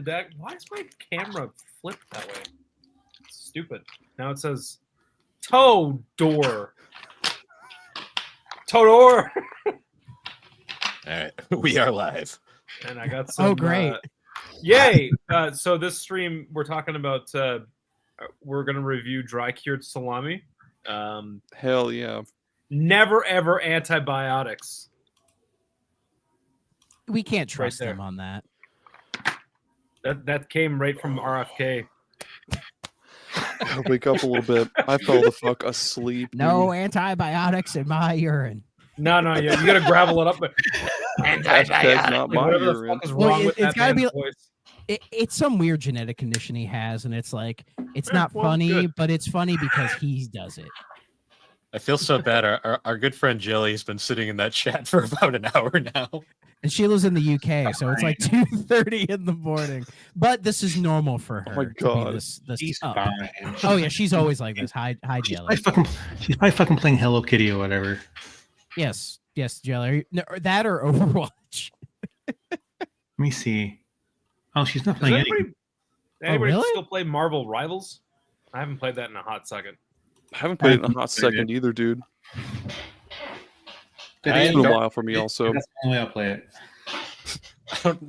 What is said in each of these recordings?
that. Why is my camera flipped that way? It's stupid. Now it says Todor. Todor. All right, we are live. And I got some. Oh, great! Yay! So this stream, we're talking about. We're gonna review dry cured salami. Hell yeah! Never ever antibiotics. We can't trust Right them on that. That came right from RFK. I'll wake up a little bit. I fell the fuck asleep. No antibiotics in my urine. No, yeah, you gotta gravel it up. Hashtag not my Whatever the urine. fuck is wrong with it's that gotta man's be. voice. It's some weird genetic condition he has, and it's like it's Yeah, not well, funny, good. but it's funny because he does it. I feel so bad. Our good friend Jilly's been sitting in that chat for about an hour now. And she lives in the UK, so it's like 2:30 in the morning. But this is normal for her. Oh my to be God. this She's up. fine. Oh yeah, she's always like this. Hi, She's Jelly. probably fucking playing Hello Kitty or whatever. Yes, Jelly. No, that or Overwatch. Let me see. Oh, she's not Does playing any. anybody really? still play Marvel Rivals? I haven't played that in a hot second. I haven't played it in a hot second either, dude. It's been a while for me also. That's the only way I'll play it.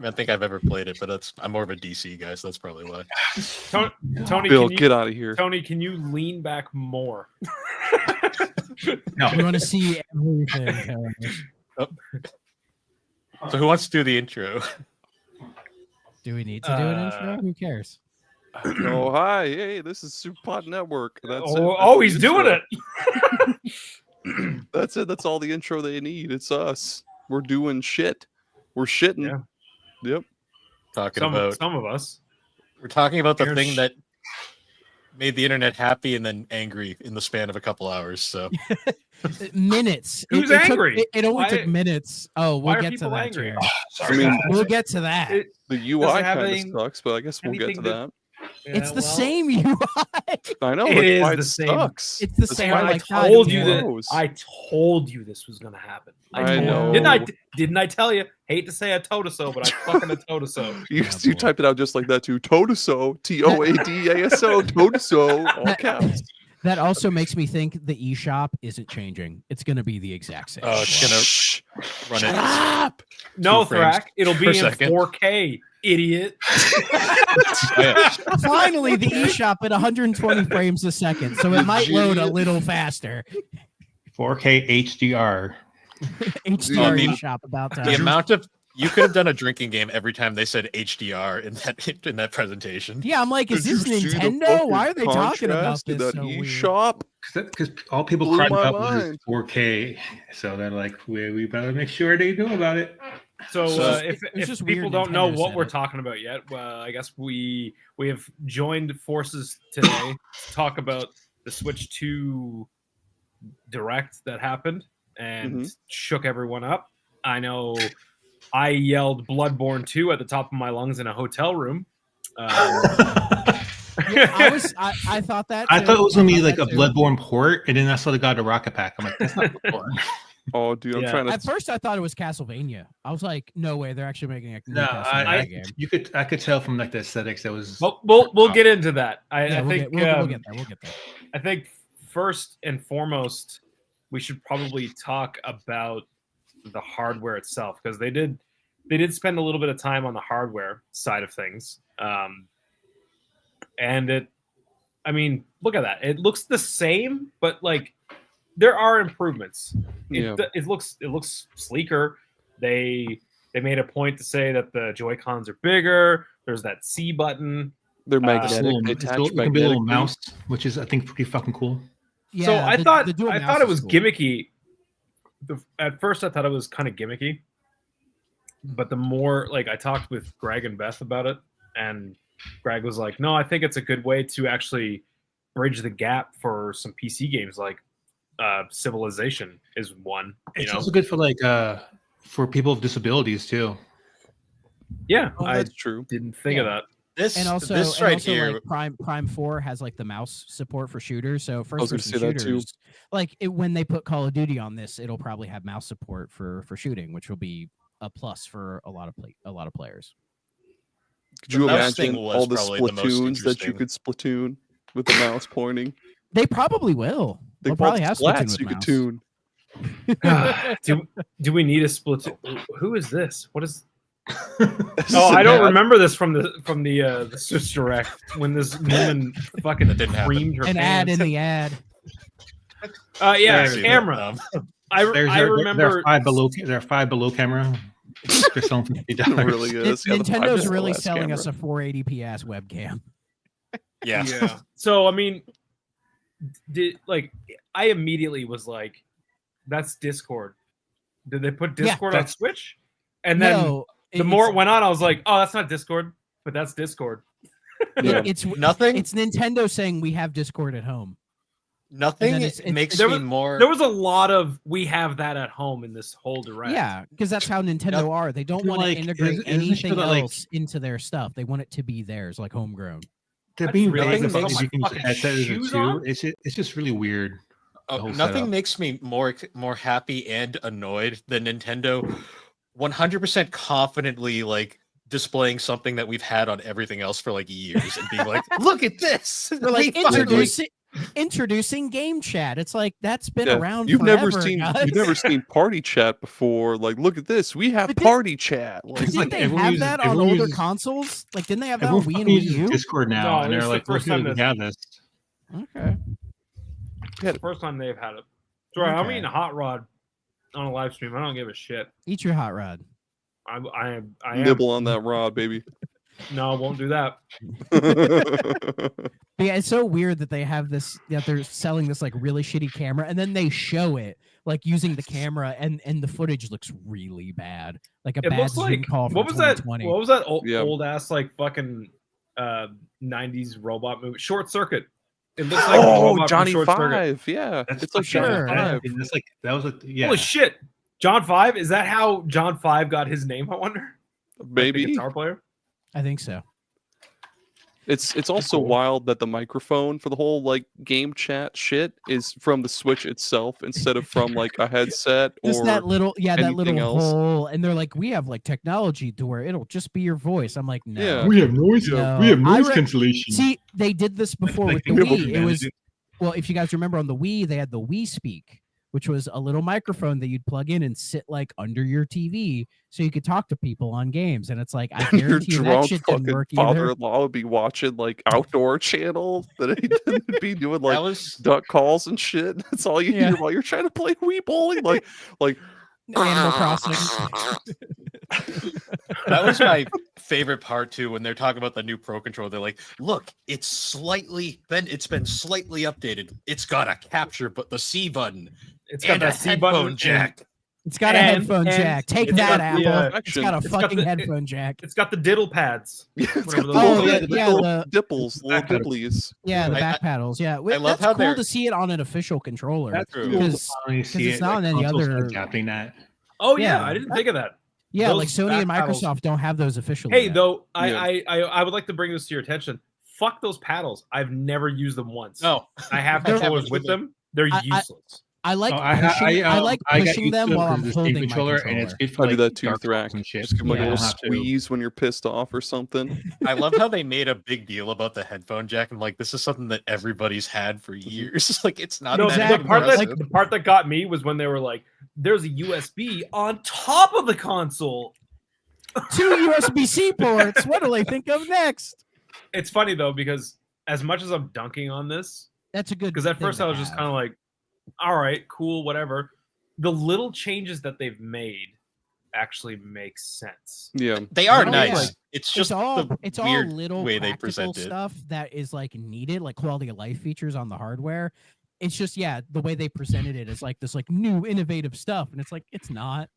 I think I've ever played it, but I'm more of a DC guy, so that's probably why. Tony, Bill, can you, get out of here. Tony, can you lean back more? No. We want to see everything. So who wants to do the intro? Do we need to do an intro? Who cares? Oh, hi. Hey, this is SuperPod Network. That's it. Oh, he's doing it. That's it. That's all the intro they need. It's us. We're doing shit. We're shitting. Yeah. Yep. Talking Some about of us. we're talking about the Aaron thing that made the internet happy and then angry in the span of a couple hours. So Minutes. Who's It took- angry? it only Why- took minutes. Oh, why we'll are get to people that. angry? Jared. I mean, We'll get to that. It- the Does UI it have kind of any- sucks, but I guess we'll get to anything that. It's the well, same UI. I know. It That's is why the it same. sucks. It's the That's same. why I'm I like, God told damn you it. that. I told you this was gonna happen. I know. Didn't I tell you? Hate to say I told you so, but I fucking told you so. You, Yeah, you boy. typed it out just like that too. Todaso. Toadaso. Todaso. All caps. That also makes me think the eShop isn't changing. It's going to be the exact same. Oh, it's gonna Shh. run Shut it. up. No, 2 frames Thrak, it'll be per in second. 4K, idiot. Oh, yeah. Finally, the eShop at 120 frames a second, so it might load a little faster. 4K HDR. HDR I mean, eShop about The time. amount of you could have done a drinking game every time they said HDR in that presentation. Yeah, I'm like, is Did this you see the Nintendo? fucking Why are they talking about contrast in this that so weird? eShop? Because all people Blew cried my about was mind. 4K. So they're like, we better make sure they know about it. So It's if just people weird don't know Nintendo what said we're it. talking about yet, I guess we have joined forces today to talk about the Switch 2 Direct that happened and shook everyone up. I know I yelled Bloodborne 2 at the top of my lungs in a hotel room. Yeah, I thought that. I too. thought it was going to be thought like that a too. Bloodborne port, and then I saw the God of Rocket Pack. I'm like, that's not Bloodborne. Oh, dude, I'm Yeah. trying to. At first, I thought it was Castlevania. I was like, no way, they're actually making a new No, Castlevania game. I could tell from like the aesthetics that was. We'll get into that. Yeah, I we'll think get there. We'll get there. I think first and foremost, we should probably talk about the hardware itself because they did spend a little bit of time on the hardware side of things, and look at that. It looks the same, but like there are improvements. Yeah. It looks sleeker. They made a point to say that the Joy-Cons are bigger. There's that C button. They're It's magnetic. a little- They it's attach a little- it can be a little magnetically. mouse, which is I think pretty fucking cool. Yeah, So I the thought dual mouse it is was cool. gimmicky. At first, I thought it was kind of gimmicky, but the more like I talked with Greg and Beth about it, and Greg was like, "No, I think it's a good way to actually bridge the gap for some PC games like Civilization is one." It's also good for like for people with disabilities too. Yeah, Oh, I that's true. didn't think of that. And also, this right here. like Prime 4 has like the mouse support for shooters. So first gonna person say that too. shooters, like when they put Call of Duty on this, it'll probably have mouse support for shooting, which will be a plus for a lot of players. Could you The mouse thing imagine was all the probably the most splatoons that you interesting. could splatoon with the mouse pointing? They probably will. They They'll probably have Splatoon splats with you could mouse. tune. do we need a split? Who is this? What is? This Oh, is I don't bad. remember this from the Switch Direct when this woman fucking That didn't happen. creamed her An ad pants. in the ad. Yeah, See that, camera. I remember. There are five below camera. They're selling for It $50. really is. Yeah, the Nintendo's 5 really OS selling camera. us a 480p ass webcam. Yeah. Yeah. So I mean, I immediately was like, "That's Discord." Did they put Discord on that's- Switch? And then No, the more it went on, I was like, "Oh, that's not Discord, but that's Discord." Yeah. it's Nothing. it's Nintendo saying we have Discord at home. Nothing And then it's- makes there me was- more. There was a lot of "we have that at home" in this whole direct. Yeah, because that's how Nintendo Nothing- are. They don't Isn't want to like- integrate isn't it anything sort of like- else into their stuff. They want it to be theirs, like homegrown. They're I being just realized vague I about put if you can my use a headset as a shoes two. on. It's just really weird. Oh, whole nothing setup. makes me more happy and annoyed than Nintendo 100% confidently like displaying something that we've had on everything else for like years and being like, "Look at this!" They're like We finally-" introducing game chat. It's like that's been Yeah. around. You've never forever, seen guys. you've never seen party chat before. Like, look at this. We have But did- party chat. Like, It's Didn't like they everyone have uses- that on everyone older uses- consoles? Like, didn't they have that on Everyone Wii and fucking Wii uses U? Discord now, No, and it's they're the like, first "Look time at we that- have this." Okay. It's the first time they've had it. Sorry, I'm Okay. eating a hot rod on a live stream. I don't give a shit. Eat your hot rod. I am. nibble on that rod, baby. No, I won't do that. But yeah, it's so weird that they have this. That they're selling this like really shitty camera, and then they show it like using the camera, and the footage looks really bad, like a It bad looks Zoom like call from what was that? 2020. What was that old, Yeah. old ass like fucking 90s robot movie? Short Circuit. It looks like a Oh, robot from Johnny Short Circuit. 5. Yeah. That's It's like sure. Johnny That, 5. that's like that was like yeah. Holy shit! John 5? Is that how John 5 got his name? I wonder. Like the Maybe. guitar player. I think so. It's also cool. wild that the microphone for the whole like game chat shit is from the Switch itself instead of from like a headset Just or that little, that anything little else. hole, and they're like, we have like technology to where it'll just be your voice. I'm like, no. Yeah. We have noise. No, We have I noise re- cancellation. See, they did this before Like with the people Wii. It was managing- well, if you guys remember on the Wii, they had the Wii Speak, which was a little microphone that you'd plug in and sit like under your TV so you could talk to people on games. And it's like, I your guarantee you that drunk shit didn't fucking work either. father-in-law would be watching like outdoor channel that he didn't be doing That like was duck calls and shit. That's all you Yeah. hear while you're trying to play Wii bowling. Like Animal Crossing. that was my favorite part too when they're talking about the new Pro Controller. They're like, "Look, it's been slightly updated. It's got a capture, but the C button It's got and a that C headphone button jack." It's got a And- headphone and jack. Take it's that, got the, Apple. It's got a it's got fucking the- headphone jack. It's got the diddle pads. yeah, it's Whatever got the those Oh, are. yeah, little, yeah, little the- dipples, little Back pedals. dipplies. Yeah, the I- back paddles. Yeah, I love that's how cool they're- to see it on an official controller. That's True. cool to Because- finally see it's it, not on any consoles other- adapting that. Oh yeah, Yeah. I didn't think of that. Yeah, Those like Sony and back paddles- Microsoft don't have those officially. Hey, yet. though, Yeah. I would like to bring this to your attention. Fuck those paddles. I've never used them once. No, I have They're- controllers with them. They're I- useless. I like Oh, pushing, I like I got pushing used them to it while because I'm of the Steam holding my controller, controller. and it's good for I like do that too, Dark Souls Thrak. and shit. Just give him like Yeah. a I little don't have to- squeeze when you're pissed off or something. I love how they made a big deal about the headphone jack. I'm like, this is something that everybody's had for years. Like, it's not No, that the part that impressive. the part that got me was when they were like, "There's a USB on top of the console." 2 USB-C ports. What do they think of next? It's funny though because as much as I'm dunking on this, That's a good. because at thing first to I was just have. kind of like, "All right, cool, whatever." The little changes that they've made actually make sense. Yeah. They are Oh, nice. yeah. It's just it's the all weird little way they practical present it. stuff that is like needed, like quality of life features on the hardware. It's just the way they presented it is like this like new innovative stuff, and it's like it's not.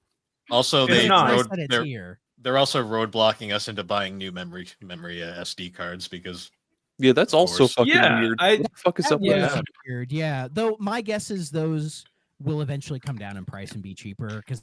Also, It's they not. Nice road, that it's they're, here. they're also roadblocking us into buying new memory SD cards because Yeah, that's also course. fucking Yeah, weird. I- What the fuck is That up with yeah. that? Weird, yeah. Though my guess is those will eventually come down in price and be cheaper because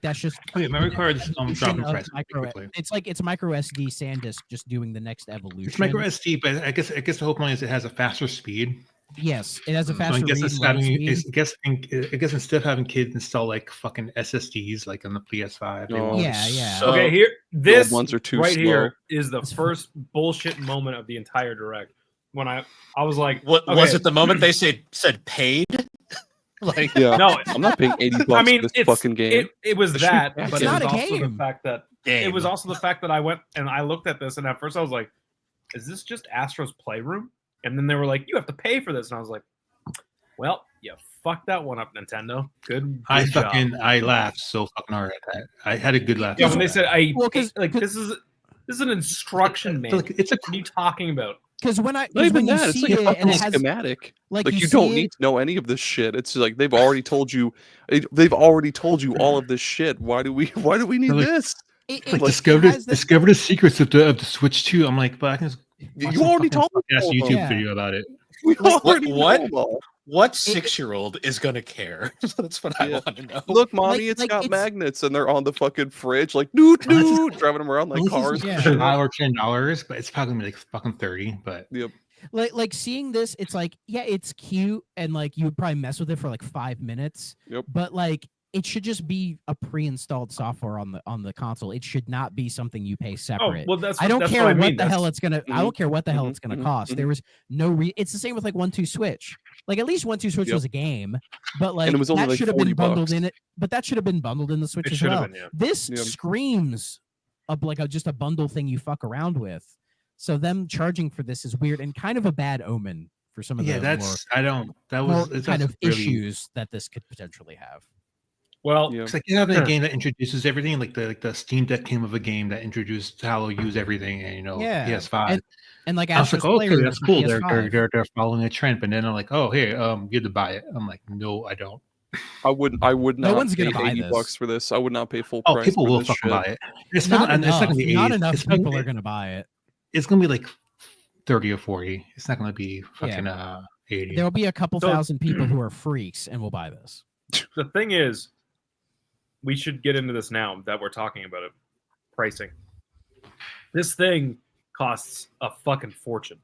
that's just Oh, yeah, memory cards evolution drop in of price micro. quickly. It's like it's micro SD SanDisk just doing the next evolution. It's micro SD, but I guess the whole point is it has a faster speed. Yes, it has a So I faster guess read it's and write having. speed. I guess instead of having kids install like fucking SSDs like on the PS5, they No. want Yeah, yeah. So- Okay, here, The old this ones are too right slow. here is the It's fu- first bullshit moment of the entire direct. When I was like, What okay, was it? The moment they said paid? Like, Yeah. No, I'm not paying $80 I mean, for this it's fucking game. It was It should be that, packaged. but It's it was not a also the game. fact that game. it was also the fact that I went and I looked at this, and at first I was like, "Is this just Astro's Playroom?" And then they were like, "You have to pay for this," and I was like, "Well, you fucked that one up, Nintendo. Good job." I laughed so fucking hard at that. I had a good laugh. Yeah, at when they that. said Well, 'cause- this is an instruction manual. Like, it's a What are you talking about? Because when Not when even you that. It's see like a it fucking and it has schematic. like Like you see don't it- need to know any of this shit. It's like they've already told you. They've already told you all of this shit. Why do we need Like- this? it discovered has the- discover the secrets of the Switch 2. I'm like, but I can just watch You some already fucking told me podcast all of YouTube them. Yeah. video about it. We Like, already what? know them all. What 6-year-old is gonna care? That's what I Yeah. want to know. Look, mommy, Like- it's got it's- magnets, and they're on the fucking fridge, like doot doot, driving them around like Unless cars. it's Yeah. $5 or $10, but it's probably gonna be like fucking 30. But like seeing this, it's like, yeah, it's cute and like you would probably mess with it for like 5 minutes. Yep. But like it should just be a pre-installed software on the console. It should not be something you pay Oh, separate. well, that's I don't that's care what, what I mean. the hell That's- it's gonna. I don't care what the hell mhm, it's gonna mhm, cost. There was no It's the same with like 1-2 Switch. Like at least 1-2 Switch Yep. was a game, but like it was only that like should have been $40. bundled in it. But that should have been bundled in the Switch It as should have well. been, yeah. This Yep. screams up like just a bundle thing you fuck around with. So them charging for this is weird and kind of a bad omen for some of yeah, the that's I don't. That more was it's kind just of really, issues that this could potentially have. Well, Yeah. It's like you have a game that introduces everything. Like the Steam Deck came with a game that introduced how to use everything, and Yeah, PS5. And like I was like, Astro's okay, Playroom that's for cool. PS5. They're following a trend, but then I'm like, oh, hey, you have to buy it. I'm like, no, I don't. I would No not one's gonna pay buy $80 this. for this. I would not pay full Oh, price. people for will this fucking shit. buy it. It's Not and it's enough. not gonna be Not 80. enough It's people gonna, are going to buy it. It's gonna be like 30 or 40. It's not gonna be fucking 80. There will be a couple So- thousand people who are freaks and will buy this. the thing is, we should get into this now that we're talking about it. Pricing. This thing costs a fucking fortune.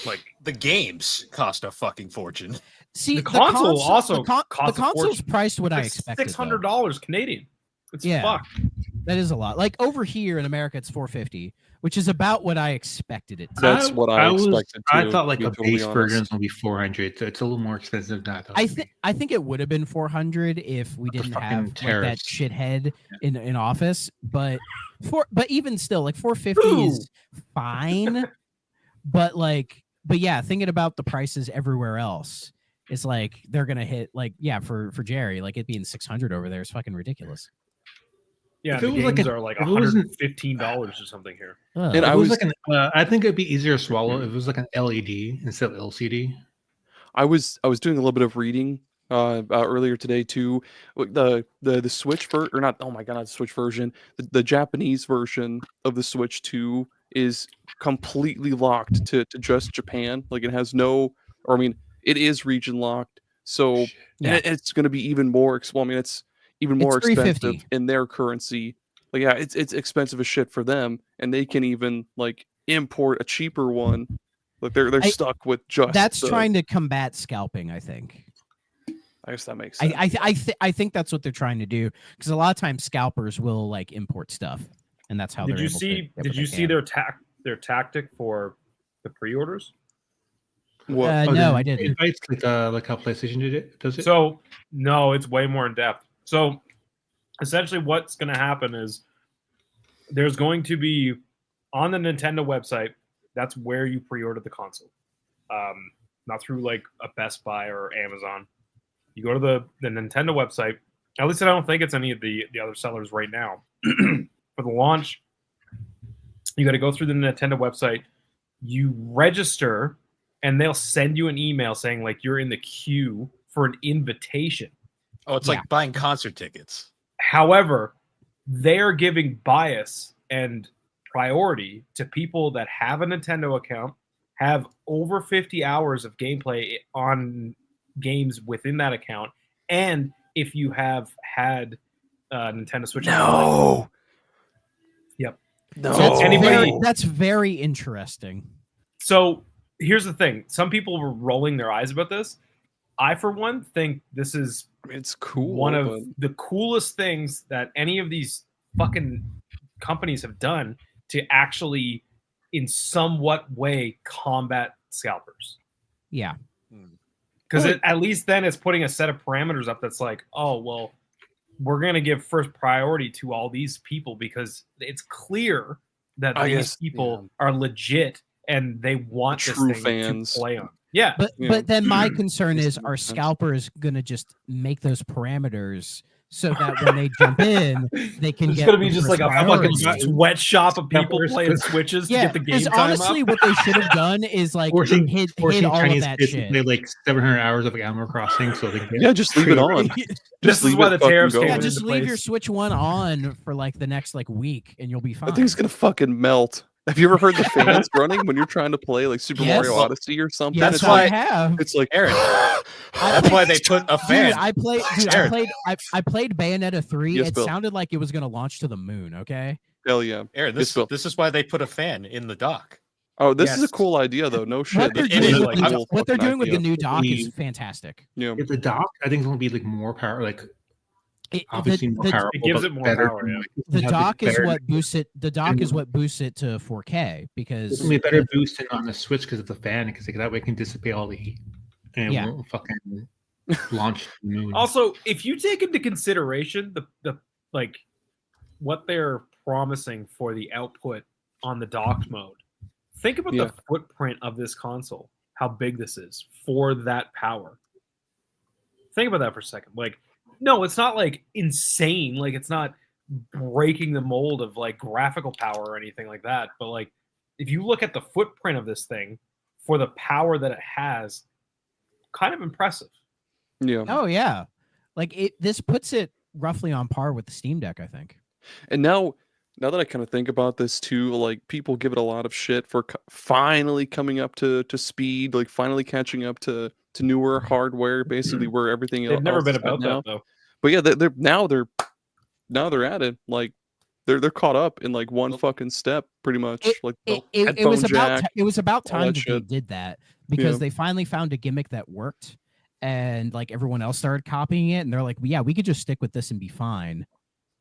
Like The games cost a fucking fortune. See, the console also the costs a console's fortune. priced what I it's expected. $600 Canadian. It's Yeah. fucked. That is a lot. Like over here in America, it's $450, which is about what I expected it to. That's what I expected I too, thought like to be a totally base honest. version is gonna be 400. It's a little more expensive than that. I think it would have been 400 if we The didn't fucking have like, that tariffs. shithead in office. But even still, like 450 is fine. But yeah, thinking about the prices everywhere else, it's like they're gonna hit for Gerry, like it being 600 over there is fucking ridiculous. Yeah, If the it was like games a- are like if it wasn't- $115 or something here. Ugh. And If I it was was- like an, I think it'd be easier to swallow if it was like an LED instead of LCD. I was doing a little bit of reading earlier today too. The Switch or not? Oh my god, not the Switch version. The Japanese version of the Switch 2 is completely locked to just Japan. Like it has no, or I mean, it is region locked. So Yeah. it's going to be even more. Well, I mean, it's even more It's $350. expensive in their currency. Like yeah, it's expensive as shit for them, and they can even like import a cheaper one. Like they're stuck with just. That's the- trying to combat scalping, I think. I guess that makes sense. I think that's what they're trying to do, because a lot of times scalpers will like import stuff, and that's how Did they're you able see? to get Did what you they see can. their tactic for the pre-orders? What? No, I didn't. It's like how PlayStation did it. Does it? So no, it's way more in depth. So essentially, what's going to happen is there's going to be on the Nintendo website. That's where you pre-order the console, not through like a Best Buy or Amazon. You go to the Nintendo website. At least I don't think it's any of the other sellers right now. For the launch, you got to go through the Nintendo website. You register, and they'll send you an email saying like you're in the queue for an invitation. Oh, it's Yeah. like buying concert tickets. However, they are giving bias and priority to people that have a Nintendo account, have over 50 hours of gameplay on games within that account, and if you have had Nintendo Switch. No. Yep. No. So it's anybody- That's very interesting. So here's the thing. Some people were rolling their eyes about this. I, for one, think this is It's cool. one of but the coolest things that any of these fucking companies have done to actually, in somewhat way, combat scalpers. Yeah. Because at least then it's putting a set of parameters up that's like, oh, well, we're going to give first priority to all these people because it's clear that these people are legit and they want this true thing fans. to play on. Yeah. But then my concern is, are scalpers going to just make those parameters so that when they jump in, they can It's get going to be just like a fucking priority? sweatshop of people playing Switches to Yeah, get the game because time honestly, up. what they should have done is like Forcing hit all of Chinese that kids to shit. play like 700 hours of Animal Crossing, so they can Yeah, just leave it on. This is leave why it the fucking tariffs going. came Yeah, just into leave place. your Switch 1 on for like the next like week, and you'll be fine. That thing's gonna fucking melt. Have you ever heard the fans running when you're trying to play like Super Yes. Mario Odyssey or something? Yes, That's It's why- I have. it's like Aaron, that's why they put a fan. Dude, I played Bayonetta 3. Yes, it Bill. sounded like it was gonna launch to the moon. Okay. hell yeah. Aaron, Yes, Bill. this is why they put a fan in the dock. Oh, this is a Yes. cool idea though. No shit. What they're It doing, is with, like- the, I'm- what they're fucking doing with the idea. new dock is The- fantastic. Yeah. If the dock, I think it's going to be like more power, like obviously more the, powerful. It gives but it more better power, than, yeah. like, the have dock is better- what boosts it. The dock is what boosts it to 4K because It's gonna be a better boost than on the Switch because of the fan, because like, that way it can dissipate all the heat and it Yeah. won't fucking launch to the moon. Also, if you take into consideration the like what they're promising for the output on the docked mode, think about Yeah. the footprint of this console. How big this is for that power. Think about that for a second. Like, no, it's not like insane. Like, it's not breaking the mold of like graphical power or anything like that. But like, if you look at the footprint of this thing for the power that it has, kind of impressive. Yeah. oh yeah, like this puts it roughly on par with the Steam Deck, I think. And now that I kind of think about this too, like people give it a lot of shit for finally coming up to speed, like finally catching up to newer hardware, basically where everything else They've never been is at about now. that though. But yeah, they're at it. Like they're caught up in like one fucking step, pretty much. Like the It headphone was about jack. it was about all time that that they shit. did that because Yeah. they finally found a gimmick that worked, and like everyone else started copying it, and they're like, yeah, we could just stick with this and be fine.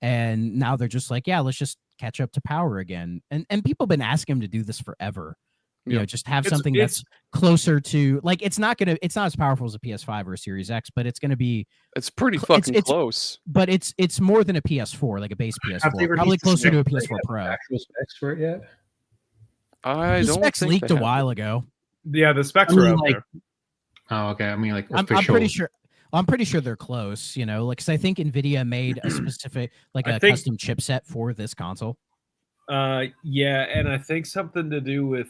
And now they're just like, yeah, let's just catch up to power again. And people have been asking them to do this forever. You Yeah. know, just have It's- something that's closer to like it's not as powerful as a PS5 or a Series X, but it's gonna be It's pretty It's- fucking it's- close. but it's more than a PS4, like a base Have they PS4. Probably released the closer to a specs for it PS4 yet? Pro. Actual specs for it yet? I The don't specs think leaked they a have while it. ago. Yeah, the specs I mean, are out like, there. Oh, okay. I mean, like I'm official. pretty sure. I'm pretty sure they're close. You know, like because I think Nvidia made a specific, like I a think- custom chipset for this console. Yeah, and I think something to do with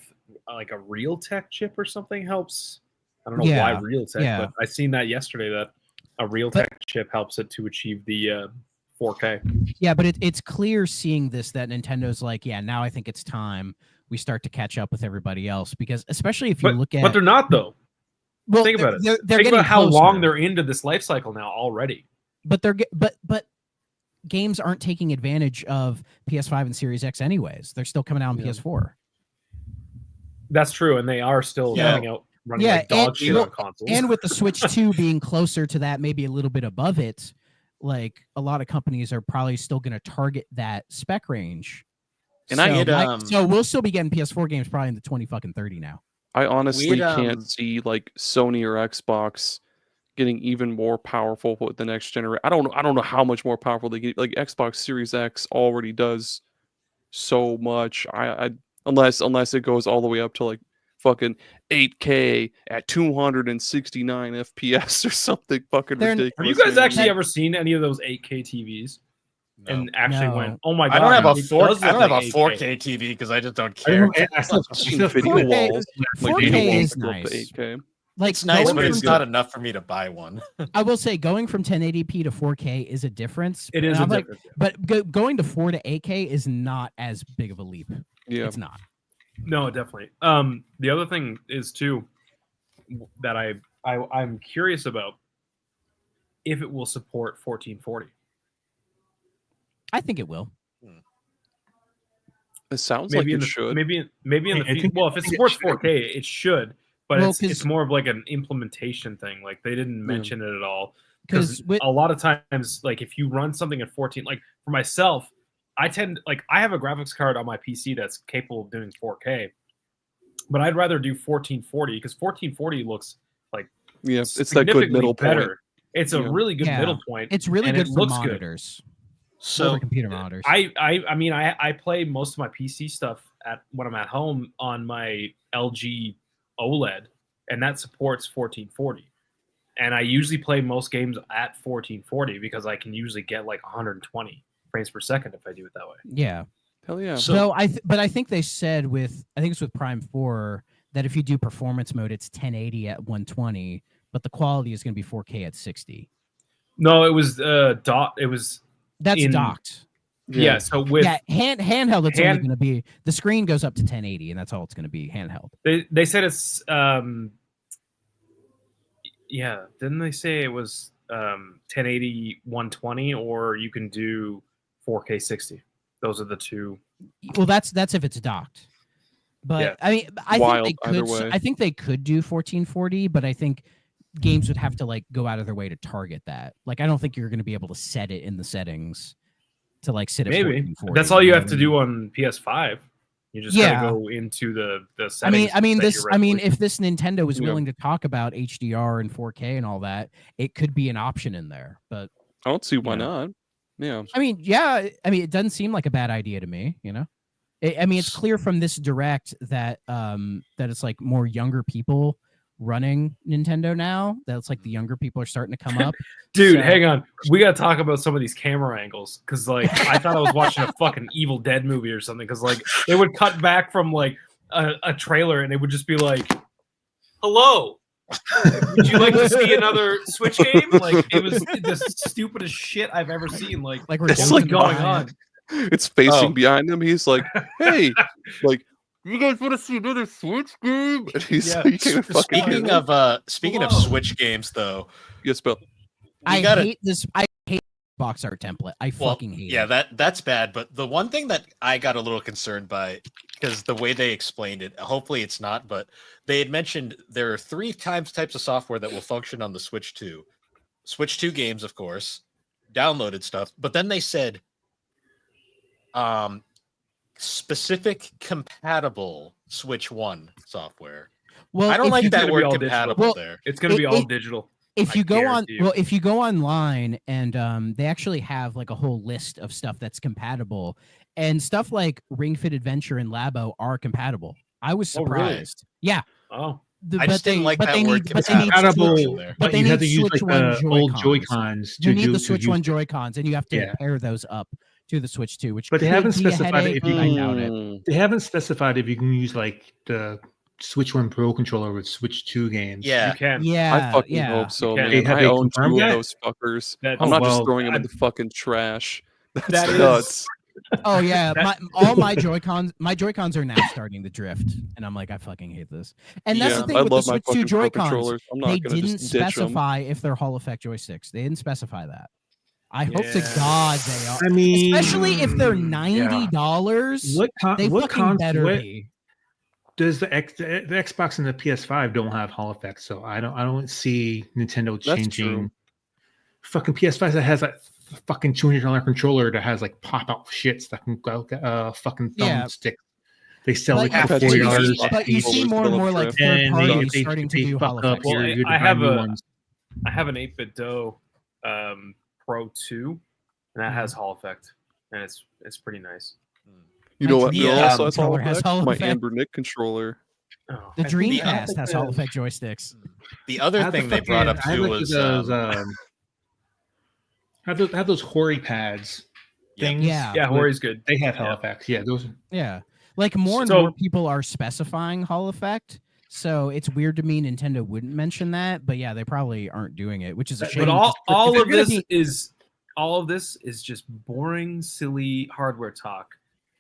like a Realtek chip or something helps. I don't know Yeah, why Realtek, yeah. but I seen that yesterday that a Realtek chip helps it to achieve the 4K. Yeah, but it's clear seeing this that Nintendo's like, yeah, now I think it's time we start to catch up with everybody else because especially if you look at, But they're not though. well, Think about it. They're Think getting about how closer, long they're into this life cycle now already. but but games aren't taking advantage of PS5 and Series X anyways. They're still coming out on Yeah. PS4. That's true, and they are still Yeah. running Yeah, like dog and- shit well, on consoles. And with the Switch 2 being closer to that, maybe a little bit above it, like a lot of companies are probably still going to target that spec range. And I had, so we'll still be getting PS4 games probably in the 2030 now. I honestly had, can't see like Sony or Xbox getting even more powerful with the next generation. I don't know how much more powerful they get. Like Xbox Series X already does so much. I unless it goes all the way up to like fucking 8K at 269 FPS or something fucking They're- ridiculous. Have you guys man. actually ever seen any of those 8K TVs and actually No. went, "Oh my god"? I don't have a it four. does I don't look have a like 4K TV because I just don't I don't care. know. I still, I've seen video 4K walls. 4K video walls is that go up to nice. 8K. Like It's nice, going but it's from- not enough for me to buy one. I will say going from 1080p to 4K is a difference. It and is a I'm like, difference. but going to 4 to 8K is not as big of a leap. Yeah. It's not. No, definitely. The other thing is too that I'm curious about if it will support 1440. I think it will. It sounds maybe like in it the should. maybe in the I future. think- Well, I if it think it supports should. 4K, it should. But Well, it's more of like an implementation thing. Like they didn't Yeah. mention it at all. because Because a lot of times, like if you run something at 14, like for myself, I have a graphics card on my PC that's capable of doing 4K, but I'd rather do 1440 because 1440 looks like Yeah, it's that good significantly middle better. point. It's a Yeah. really good Yeah. middle point. it's really and good it for looks good. monitors. So For computer monitors. I mean I play most of my PC stuff when I'm at home on my LG OLED, and that supports 1440. And I usually play most games at 1440 because I can usually get like 120 frames per second if I do it that way. Yeah. Hell yeah. So- So but I think they said I think it's with Prime 4 that if you do performance mode, it's 1080 at 120, but the quality is going to be 4K at 60. No, it was it was That's In- docked. yeah. So with Yeah, handheld, it's only hand- going to be the screen goes up to 1080, and that's all it's going to be handheld. they said it's yeah, didn't they say it was 1080 120 or you can do 4K 60? Those are the two. Well, that's if it's docked. But Yeah. I mean, I Wild think they either could. way. I think they could do 1440, but I think games would have to like go out of their way to target that. Like, I don't think you're going to be able to set it in the settings to like sit at Maybe 1440. that's all you know have what to I do mean? on PS5. You just Yeah. gotta go into the settings. I mean, set your if this Nintendo was Yeah. willing to talk about HDR and 4K and all that, it could be an option in there. But I don't see why Yeah. not. Yeah. I mean, yeah, I mean, it doesn't seem like a bad idea to me. You know, I mean, it's clear from this direct that that it's like more younger people running Nintendo now. That it's like the younger people are starting to come up. Dude, So- hang on. We gotta talk about some of these camera angles because, like, I thought I was watching a fucking Evil Dead movie or something. Because, like, they would cut back from like a trailer and it would just be like, "Hello, would you like to see another Switch game?" Like, it was the stupidest shit I've ever seen. Like, Like what's Return to the going Giant. on? It's facing Oh. behind him. He's like, hey, like, you guys want to see another Switch game? And he's Yeah. like, you fucking speaking of Hello. Switch games, though, yes, Bill. I gotta- hate this. I hate box art template. I well, fucking hate yeah, it. that's bad. But the one thing that I got a little concerned by, because the way they explained it, hopefully it's not, but they had mentioned there are three types of software that will function on the Switch 2. Switch 2 games, of course, downloaded stuff, but then they said specific compatible Switch 1 software. Well, I don't if like you that gonna be word all digital. compatible Well, there. It's gonna be It- all it- digital. if I you go on guarantee you. well if you go online and they actually have like a whole list of stuff that's compatible, and stuff like Ring Fit Adventure and Labo are compatible. I was Oh, really? surprised. Yeah. Oh, I just didn't like that word but they need compatible. Switch, Compatible, there. but but they you have need to use Switch like One the old Joy-Cons. Joy-Cons you to need do the to Switch use One it. Joy-Cons, and you have to Yeah. pair those up to the Switch 2, which But they could haven't be a specified headache, if you but I doubt it. They haven't specified if you can use like the Switch One Pro controller with Switch 2 games. Yeah, you can. Yeah, I fucking yeah. hope so, can. man. Have I they own confirmed 2 of that? those fuckers. That- I'm not just well, throwing them in I- the fucking trash. That's That is- nuts. Oh yeah, That- all my Joy-Cons are now starting to drift, and I'm like, I fucking hate this. And that's Yeah, the thing I with the love my Switch 2 fucking Pro Joy-Cons. controllers. I'm not They gonna didn't just ditch them. specify if they're Hall effect joysticks. They didn't specify that. I hope to Yeah. God they are. I mean, Especially if they're yeah. $90. What They what fucking better what be. does the Xbox and the PS5 don't have Hall effect? So I don't see Nintendo That's changing. true. Fucking PS5 that has that fucking $200 controller that has like pop out shits that can go fucking Yeah. thumbstick. They sell But, like I've for had but you $40. see, but you people see who's more and more developed like drift. third And parties they starting to do Hall fuck up effect. Well, your I have new a- ones. I have an 8-bit Dough Pro 2, and that has Hall effect, and it's pretty nice. You know My what? Dreamcast Bill also has Hall controller has effect? Hall My effect. Amber Nick controller. Oh, The I think- Dreamcast has Hall effect joysticks. the other I have the thing they brought up fucking- I too have, like, was those, have those Hori pads Yeah. things. Yeah. Yeah, Hori's good. They have Hall Yeah. effects. Yeah, those. Yeah. Like more and So- more people are specifying Hall effect. So it's weird to me Nintendo wouldn't mention that, but yeah, they probably aren't doing it, which is a shame. But all 'cause if of you're gonna this is just boring, silly hardware talk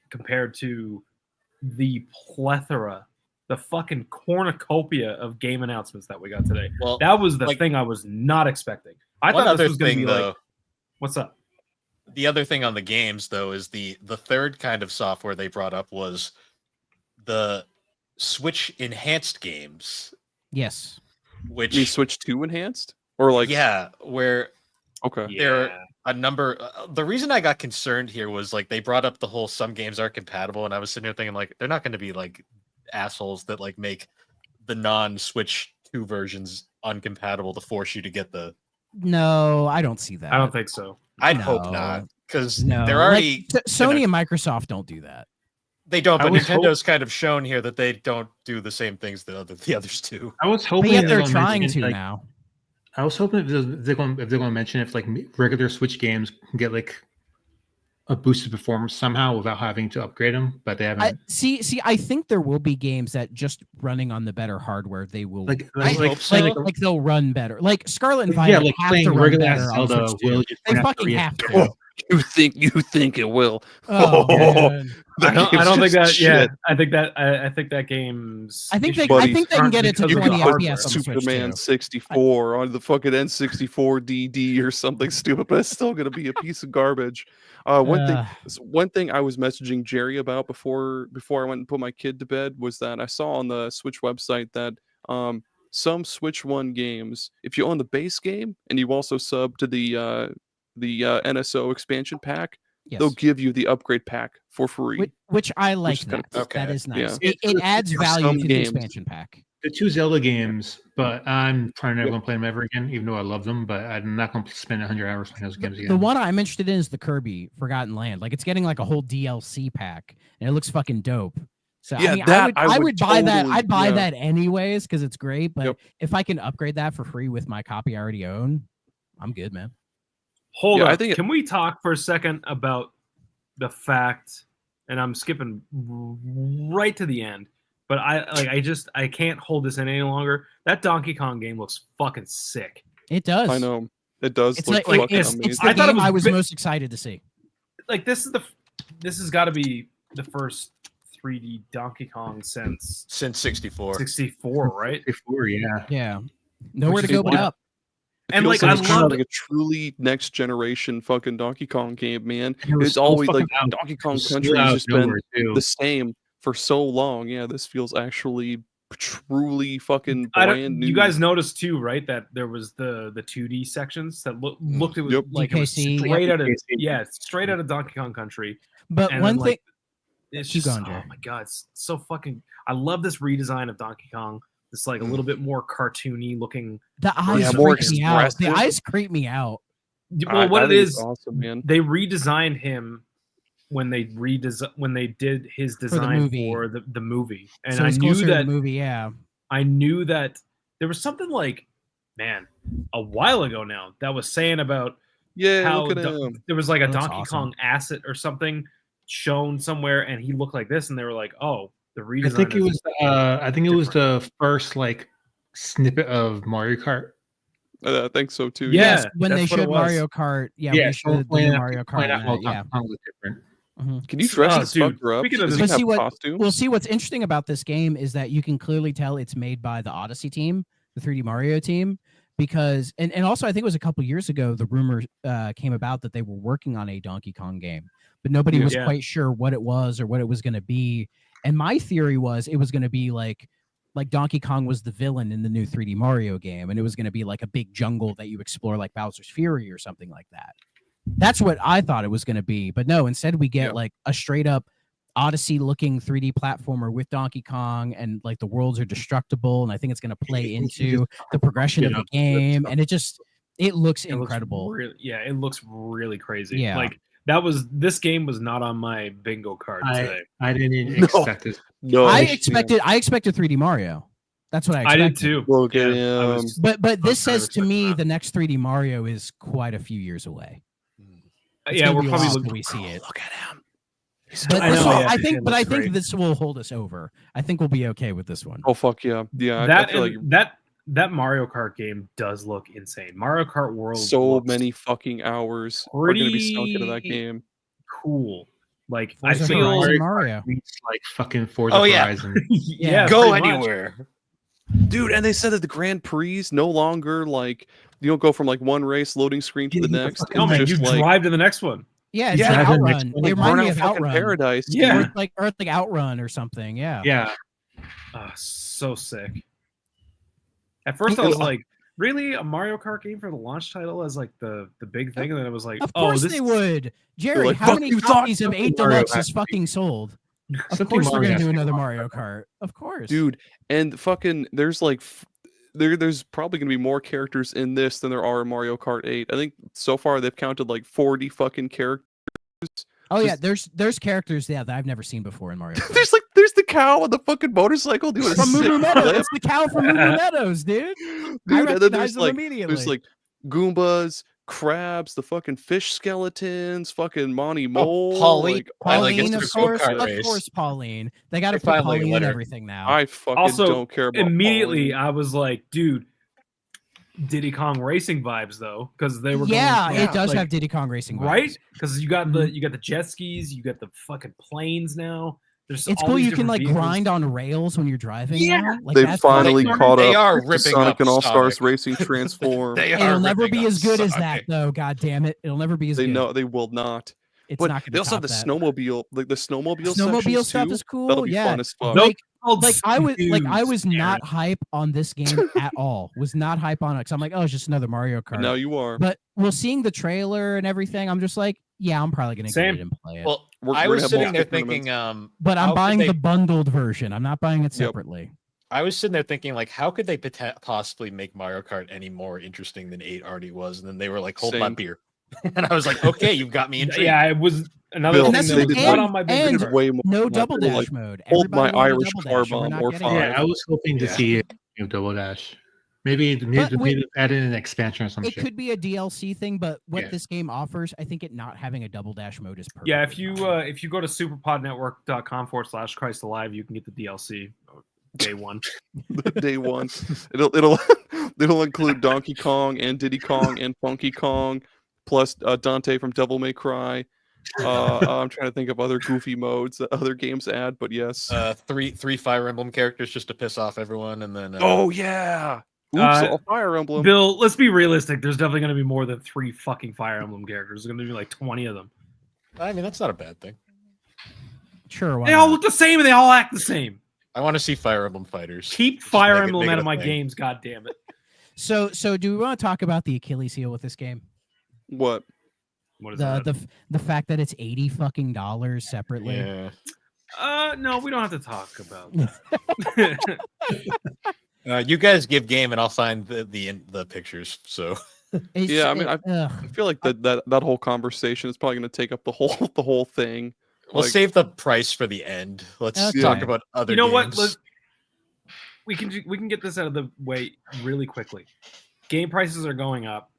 compared to the plethora, the fucking cornucopia of game announcements that we got today. Well, That was the like- thing I was not expecting. I one thought other this was going to thing be though, like, what's up? the other thing on the games though is the third kind of software they brought up was the Switch enhanced games, Yes. which You Switch 2 enhanced? Or like yeah, where okay. there are a number. The reason I got concerned here was like they brought up the whole some games are compatible, and I was sitting here thinking like they're not going to be like assholes that like make the non-Switch 2 versions uncompatible to force you to get the. No, I don't see that. I don't think so. I'd hope No. not because No, they're already Sony and Microsoft don't do that. they don't, I but was Nintendo's kind of shown here that they don't do the same things that the others do. I was But hoping yet they they're were gonna trying mention, to like, now. I was hoping if they're going to mention if like regular Switch games can get like a boosted performance somehow without having to upgrade them, but they haven't. See, I think there will be games that just running on the better hardware, they will I hope so. like they'll run better. Like Scarlet and yeah, Violet like have to playing run regular better on Zelda Switch 2. will just They run out fucking the have react. to. You think it will. Oh, man. I don't think that. Shit. Yeah, I think that game's. I think they Buddies, can get it to because of the 20 hardware. FPS on the Switch Superman too. 64 on the fucking N64 DD or something stupid, but it's still gonna be a piece of garbage. One thing I was messaging Gerry about before I went and put my kid to bed was that I saw on the Switch website that some Switch 1 games, if you own the base game and you also sub to the NSO expansion pack, Yes. they'll give you the upgrade pack for free. Which I like is kind that. of- That okay. is nice. Yeah. It adds For value some to the games. expansion pack. The two Zelda games, but I'm probably never going to play them ever again, even though I love them. But I'm not going to spend 100 hours playing those games again. The one I'm interested in is the Kirby Forgotten Land. Like it's getting like a whole DLC pack, and it looks fucking dope. So Yeah, I mean, that I I would would buy that. totally- I'd buy yeah. that anyways because it's great. But Yep. if I can upgrade that for free with my copy I already own, I'm good, man. Hold Yeah, up. I think Can we talk for a second about the fact? And I'm skipping right to the end, but I can't hold this in any longer. That Donkey Kong game looks fucking sick. It does. I know it does It's look like fucking it's amazing. the I thought it game was I was bi- most excited to see. Like this has got to be the first 3D Donkey Kong since Since 64. 64, right? Before, yeah. Yeah, nowhere Which to is go but why- up. It And, feels like, I it's kind of love like a truly next generation fucking Donkey Kong game, man. And it was It's so always like fucking out- Donkey Kong so Country out has of just been nowhere, too. the same for so long. Yeah, this feels actually truly fucking I brand don't. new. You guys noticed too, right? That there was the 2D sections that looked it was Yep. like it was GKC. straight out of GKC. straight out of Donkey Kong Country. But And one then, thing, like, it's Keep just going, Jerry. oh my god, it's so fucking. I love this redesign of Donkey Kong. It's like a little bit more cartoony looking. the eyes Yeah, more creep me out. The expressive. eyes creep me out. Well, what I it think it's is, awesome, man. they redesigned him when they did his design movie. for the movie, and So I it's knew closer to that the movie. Yeah. I knew that there was something like, man, a while ago now that was saying about Yeah, how look at Do- him. there was like a That looks Donkey awesome. Kong asset or something shown somewhere, and he looked like this, and they were like, "Oh, the redesign." I think it is- was. I think it was the first like snippet of Mario Kart. I think so too. Yeah, Yes, when they that's what it showed was. Mario Kart. Yeah, Yeah, when they showed the new Mario Kart. out how in that, Donkey Kong was different. Mhm. Can you dress Oh, this dude, fucker up? speaking of Does this- he have See what- costumes? Well, see what's interesting about this game is that you can clearly tell it's made by the Odyssey team, the 3D Mario team, because and also I think it was a couple years ago the rumor came about that they were working on a Donkey Kong game, but nobody was Yeah. quite sure what it was or what it was going to be. And my theory was it was going to be like Donkey Kong was the villain in the new 3D Mario game, and it was going to be like a big jungle that you explore like Bowser's Fury or something like that. That's what I thought it was going to be, but no, instead we get Yeah. like a straight up Odyssey looking 3D platformer with Donkey Kong, and like the worlds are destructible, and I think it's going to play into the progression of the game, and it looks it looks incredible. it looks really crazy. Yeah. Like this game was not on my bingo card today. I didn't No. expect this. No, I yeah. expected 3D Mario. That's what I I expected. did too. Look at Yeah, I him. was- But this I was says to expecting me that. the next 3D Mario is quite a few years away. It's yeah, gonna we're be a probably while looking. till we see it. Look at him. But I this know, will, yeah, I it think, but I looks think great. this will hold us over. I think we'll be okay with this one. Oh fuck yeah, yeah. I That feel and like that Mario Kart game does look insane. Mario Kart World so looks many fucking hours are gonna be sunk into that pretty game. cool. Like Forza I feel Horizon Mario. It's like fucking Forza Oh, yeah. Horizon. yeah, Go pretty much. anywhere. Dude, and they said that the Grand Prix no longer like you don't go from like one race loading screen to the next. No It's man, you just like drive to the next one. Yeah, it's Yeah. like Drive in Outrun. next They one. remind me Burnout of fucking Outrun. Paradise. Yeah. dude. Or it's like Outrun or something. Yeah. Yeah. So sick. At first, I was like, "Really, a Mario Kart game for the launch title as like the big thing?" And then it was like, Of "Oh, course this they would. Jerry, like, how "Fuck many you, Thrak, copies of something 8 Mario Deluxe has is to be- fucking sold? Of Something course they're Mario gonna has do to be another Mario Mario Kart. Of course. Dude, and fucking there's like there's probably gonna be more characters in this than there are in Mario Kart 8. I think so far they've counted like 40 fucking characters. Oh yeah, just- there's characters that I've never seen before in Mario Kart. there's the cow on the fucking motorcycle doing a From sick Moo Moo Meadows. flip. It's the cow from Moo Moo Meadows, dude. Dude, I and then recognize there's them like immediately. Goombas, crabs, the fucking fish skeletons, fucking Monty Mole. Pauline. Like, I like Pauline, it's of a go-kart course, race. Pauline. They got to They put finally Pauline let in her. everything now. I fucking Also, don't care about immediately Pauline. I was like, dude, Diddy Kong Racing vibes though, because they were yeah, going, it does like, have Diddy Kong Racing vibes. right, because you got the jet skis, you got the fucking planes now. There's It's all cool. these You can different like vehicles. grind on rails when you're driving. Yeah. now. Like, They that's finally fun. caught They up are to ripping Sonic up and All Stars Sonic. Racing Transform. They It'll are never ripping be up as good as that, Sonic. though. God damn it! It'll never be as They good. know they will not. It's But not going they to also have the that. snowmobile, like the snowmobile Snowmobile sections stuff too. is cool. That'll be Yeah, fun as fuck. Nope. like I was not hype on this game at all. Was not hype on it because I'm like, oh, it's just another Mario But Kart. now you are. But seeing the trailer and everything, I'm just like, yeah, I'm probably gonna Same. get it and play it. Well, We're I gonna was have sitting there multiple thinking, but how I'm could buying they- the bundled version. I'm not buying it Yep. separately. I was sitting there thinking, like, how could they possibly make Mario Kart any more interesting than 8 already was? And then they were like, hold my Same. beer. And I was like, okay, you've got me intrigued. Yeah, it was another Bill, thing that's that the was thing. not on my big And- radar. way more. No than that. double They were dash like, mode. hold my Everybody wanted Irish double car dash, and we're bomb not or getting it. five. Yeah, I was hoping to Yeah. see a double dash. Maybe add in an expansion or some It shit. could be a DLC thing, but what Yeah. this game offers, I think it not having a double dash mode is perfect. Yeah, if you go to superpodnetwork.com/Christ Alive, you can get the DLC day one. Day one. It'll it'll include Donkey Kong and Diddy Kong and Funky Kong, plus Dante from Devil May Cry. I'm trying to think of other goofy modes that other games add, but yes. Three Fire Emblem characters just to piss off everyone, and then Oh yeah. Oops, all Fire Emblem. Bill, let's be realistic. There's definitely going to be more than 3 fucking Fire Emblem characters. There's going to be like 20 of them. I mean that's not a bad thing. Sure. Why They all not? look the same and they all act the same. I want to see Fire Emblem fighters. Keep Just Fire make it- Emblem make it out a of my thing. games, god damn it. So do we want to talk about the Achilles heel with this game? What? What is The fact that it's $80 fucking separately. Yeah. No, we don't have to talk about that. You guys give game, and I'll find the pictures. So It's- Yeah, I mean, ugh. I feel like that whole conversation is probably going to take up the whole thing. we'll Like, save the price for the end. Let's Okay. talk about other. You know games. what? We can get this out of the way really quickly. Game prices are going up.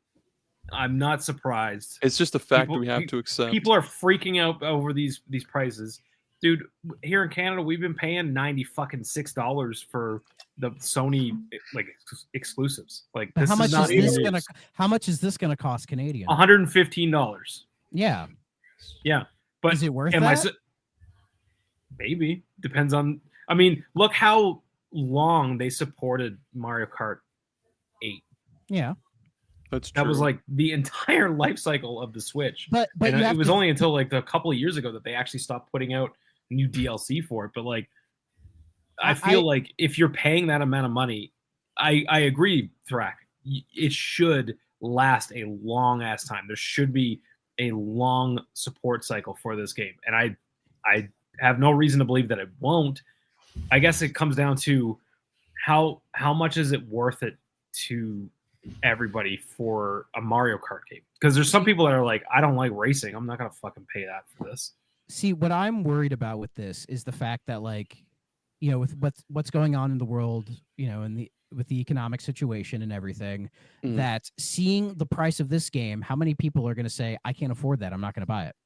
I'm not surprised. It's just a fact People- that we have to accept. People are freaking out over these prices. Dude, here in Canada, we've been paying $96 for the Sony like exclusives. Like But this how much is not even this news. gonna? How much is this gonna cost Canadian? $115. Yeah. Yeah, but Is it worth am that? I? Maybe depends on. I mean, look how long they supported Mario Kart 8. Yeah. That's true. That was like the entire life cycle of the Switch. But And you it have was to- only until like a couple of years ago that they actually stopped putting out new DLC for it. But like, I feel like if you're paying that amount of money, I agree, Thrak. It should last a long ass time. There should be a long support cycle for this game, and I have no reason to believe that it won't. I guess it comes down to how much is it worth it to everybody for a Mario Kart game? Because there's some people that are like, I don't like racing. I'm not gonna fucking pay that for this. See, what I'm worried about with this is the fact that, like, you know, with what's going on in the world, you know, with the economic situation and everything, Mhm. that seeing the price of this game, how many people are going to say, I can't afford that, I'm not going to buy it?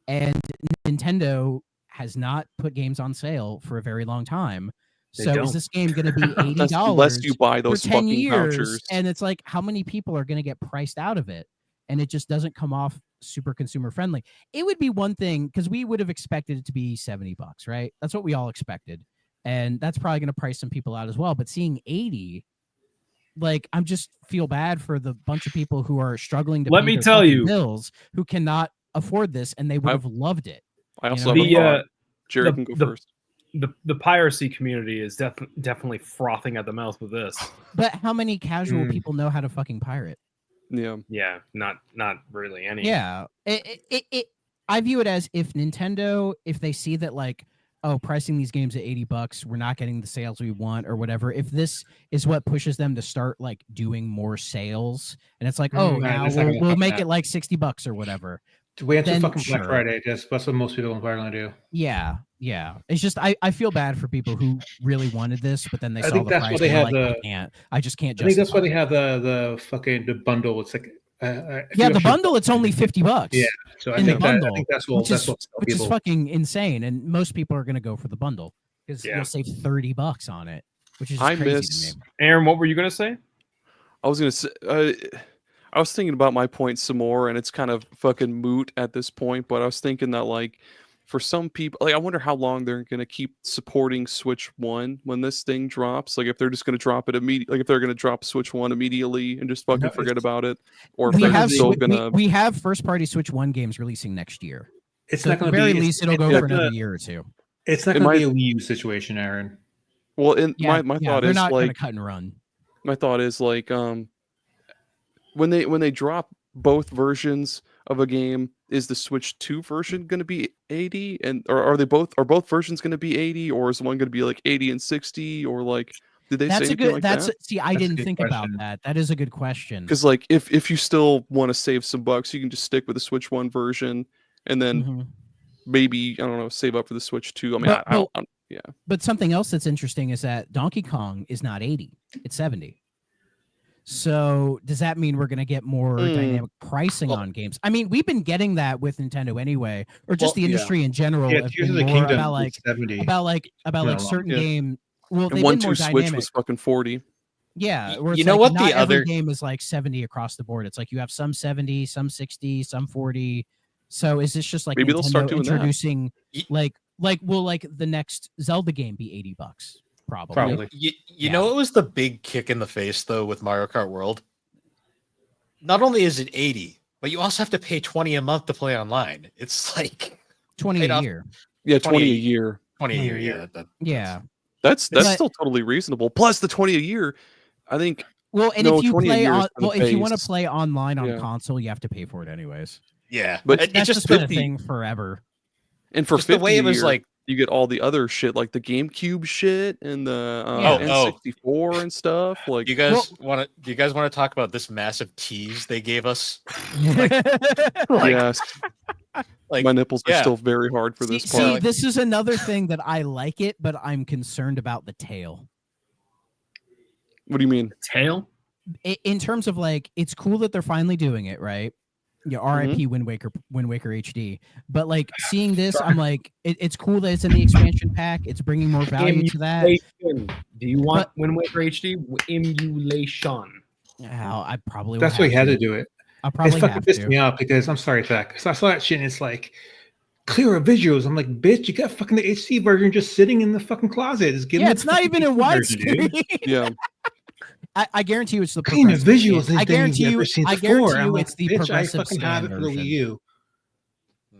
And Nintendo has not put games on sale for a very long time. They So don't. is this game going to be $80 That's unless you buy for those 10 fucking years? vouchers. And it's like, how many people are going to get priced out of it? And it just doesn't come off super consumer friendly. It would be one thing because we would have expected it to be $70, right? That's what we all expected. And that's probably going to price some people out as well. But seeing 80, like, I'm just feel bad for the bunch of people who are struggling to Let pay me their tell fucking you. bills, who cannot afford this, and they would have loved it. I also know? have a thought. Gerry can go first. The piracy community is definitely frothing at the mouth with this. But how many casual people know how to fucking pirate? Yeah, not really any. Yeah, I view it as if Nintendo, if they see that like, oh, pricing these games at $80, we're not getting the sales we want or whatever. If this is what pushes them to start like doing more sales, and it's like, oh, now we'll make it like $60 or whatever. Wait until fucking Black Friday. That's what most people are going to do. Yeah. It's just I feel bad for people who really wanted this, but then they saw the price. Why they have I just can't. I think that's why they have the bundle. It's like the bundle. It's only $50. Yeah, so I think that's what which is fucking insane, and most people are going to go for the bundle because you'll save $30 on it, which is crazy to me. Aaron, what were you going to say? I was going to say. I was thinking about my point some more, and it's kind of fucking moot at this point. But I was thinking that, like, for some people, like, I wonder how long they're going to keep supporting Switch 1 when this thing drops. Like, if they're just going to drop it immediately, like, if they're going to drop Switch 1 immediately and just fucking forget about it, or if they're still going to. We have first-party Switch 1 games releasing next year. It's not going to be. At the very least, it'll go for another year or two. It's not going to be a Wii U situation, Aaron. Well, my thought is not like going to cut and run. My thought is like when they drop both versions of a game, is the Switch 2 version going to be 80, and or are both versions going to be 80, or is one going to be like 80 and 60, or like did they say anything like that? See, I didn't think about that. That is a good question. Because like if you still want to save some bucks, you can just stick with the Switch 1 version, and then maybe I don't know, save up for the Switch 2. I mean, yeah. But something else that's interesting is that Donkey Kong is not 80; it's 70. So does that mean we're going to get more dynamic pricing on games? I mean, we've been getting that with Nintendo anyway, or just the industry in general. Yeah, Tears of the Kingdom about like 70. about certain game. Well, and 1-2 Switch was fucking 40. Yeah, you know what? Not the other game is like 70 across the board. It's like you have some 70, some 60, some 40. So is this just like maybe Nintendo they'll start doing introducing will like the next Zelda game be $80? Probably. You know what was the big kick in the face though with Mario Kart World? Not only is it 80, but you also have to pay 20 a month to play online. It's like 20 a year. Yeah, 20 a year. 20 a year. Yeah. That's still totally reasonable. Plus the 20 a year, I think. Well, and if you play if you want to play online on console, you have to pay for it anyways. Yeah, but it's just been a thing forever. And for just the way it was like. You get all the other shit like the GameCube shit and the N64 and stuff. Like, do you guys want to talk about this massive tease they gave us? Yes. Like, my nipples are still very hard for this part. See, this is another thing that I like it, but I'm concerned about the tail. What do you mean? Tail? In terms of like, it's cool that they're finally doing it, right? Yeah, RIP Wind Waker HD. But like seeing this, I'm like, it's cool that it's in the expansion pack. It's bringing more value to that. Do you want Wind Waker HD? Emulation. Yeah, I probably. That's why you had to do it. I probably fucking pissed me off because I'm sorry, Thrak. So I saw that shit and it's like clearer visuals. I'm like, bitch, you got fucking the HD version just sitting in the fucking closet. It's not even in widescreen. Yeah. I guarantee you it's the visuals. I guarantee you it's the bitch, progressive I fucking have it for the Wii U.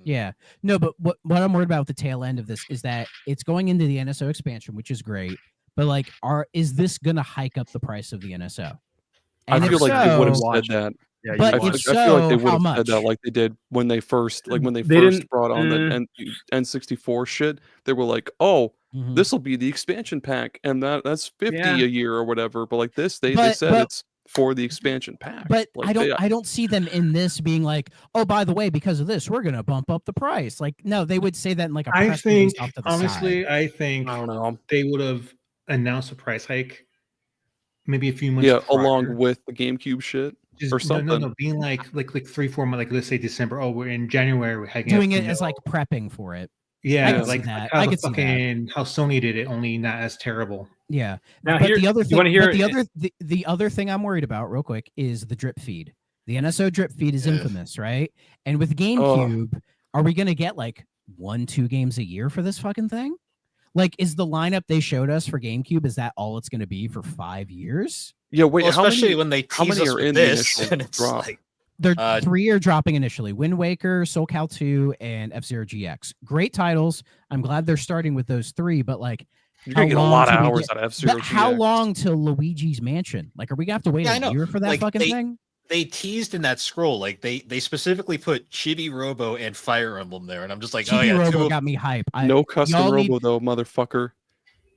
Yeah, no, but what I'm worried about with the tail end of this is that it's going into the NSO expansion, which is great, but like, is this gonna hike up the price of the NSO? And I feel like they would have said that. Yeah, but I feel like they would have said that like they did when they first brought on the N64 shit. They were like, oh, this will be the expansion pack, and that's 50 a year or whatever. But like this, they said it's for the expansion pack. But like, I don't see them in this being like, oh, by the way, because of this, we're gonna bump up the price. Like, no, they would say that in like a press release off to the honestly, side. I don't know. They would have announced a price hike maybe a few months. Yeah, along with the GameCube shit. Or something. No, being like 3-4 months, like let's say December. Oh, we're in January. We're hiking doing it as like prepping for it. Yeah, like that. How Sony did it, only not as terrible. Yeah. Now, but the other thing I'm worried about, real quick, is the drip feed. The NSO drip feed is infamous, right? And with GameCube, are we gonna get like 1-2 games a year for this fucking thing? Like, is the lineup they showed us for GameCube, is that all it's gonna be for 5 years? Yeah, wait. Well, especially when they tease us are with in this, the and it's drop? like There 3 are dropping initially: Wind Waker, SoulCal 2, and F-Zero GX. Great titles. I'm glad they're starting with those 3, but like, You're gonna get a lot of till we hours get- out of F-Zero but how GX. long till Luigi's Mansion? Like, are we gonna have to wait Yeah, I a know. year for that Like, fucking thing? They teased in that scroll, like they specifically put Chibi Robo and Fire Emblem there, and I'm just like, Chibi oh yeah, Robo got me hype. No custom y'all robo though, motherfucker.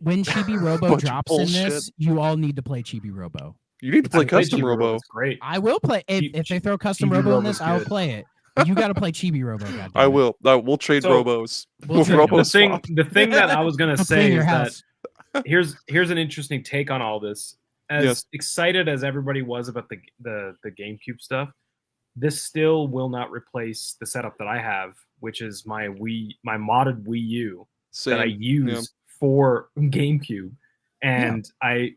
When Chibi Robo Bunch of drops in bullshit. this, you all need to play Chibi Robo. You need to play I played custom Chibi robo. It's great. I will play if they throw custom Chibi Robo in Robo's this. I'll good. play it. But you got to play Chibi Robo. Goddamn I it. will. We'll trade So- robos. We'll We'll trade robo The thing, swap. the thing that I was gonna I'll clean say your is house. that here's an interesting take on all this. As Yes. excited as everybody was about the GameCube stuff, this still will not replace the setup that I have, which is my modded Wii U that I Same. use for GameCube, and I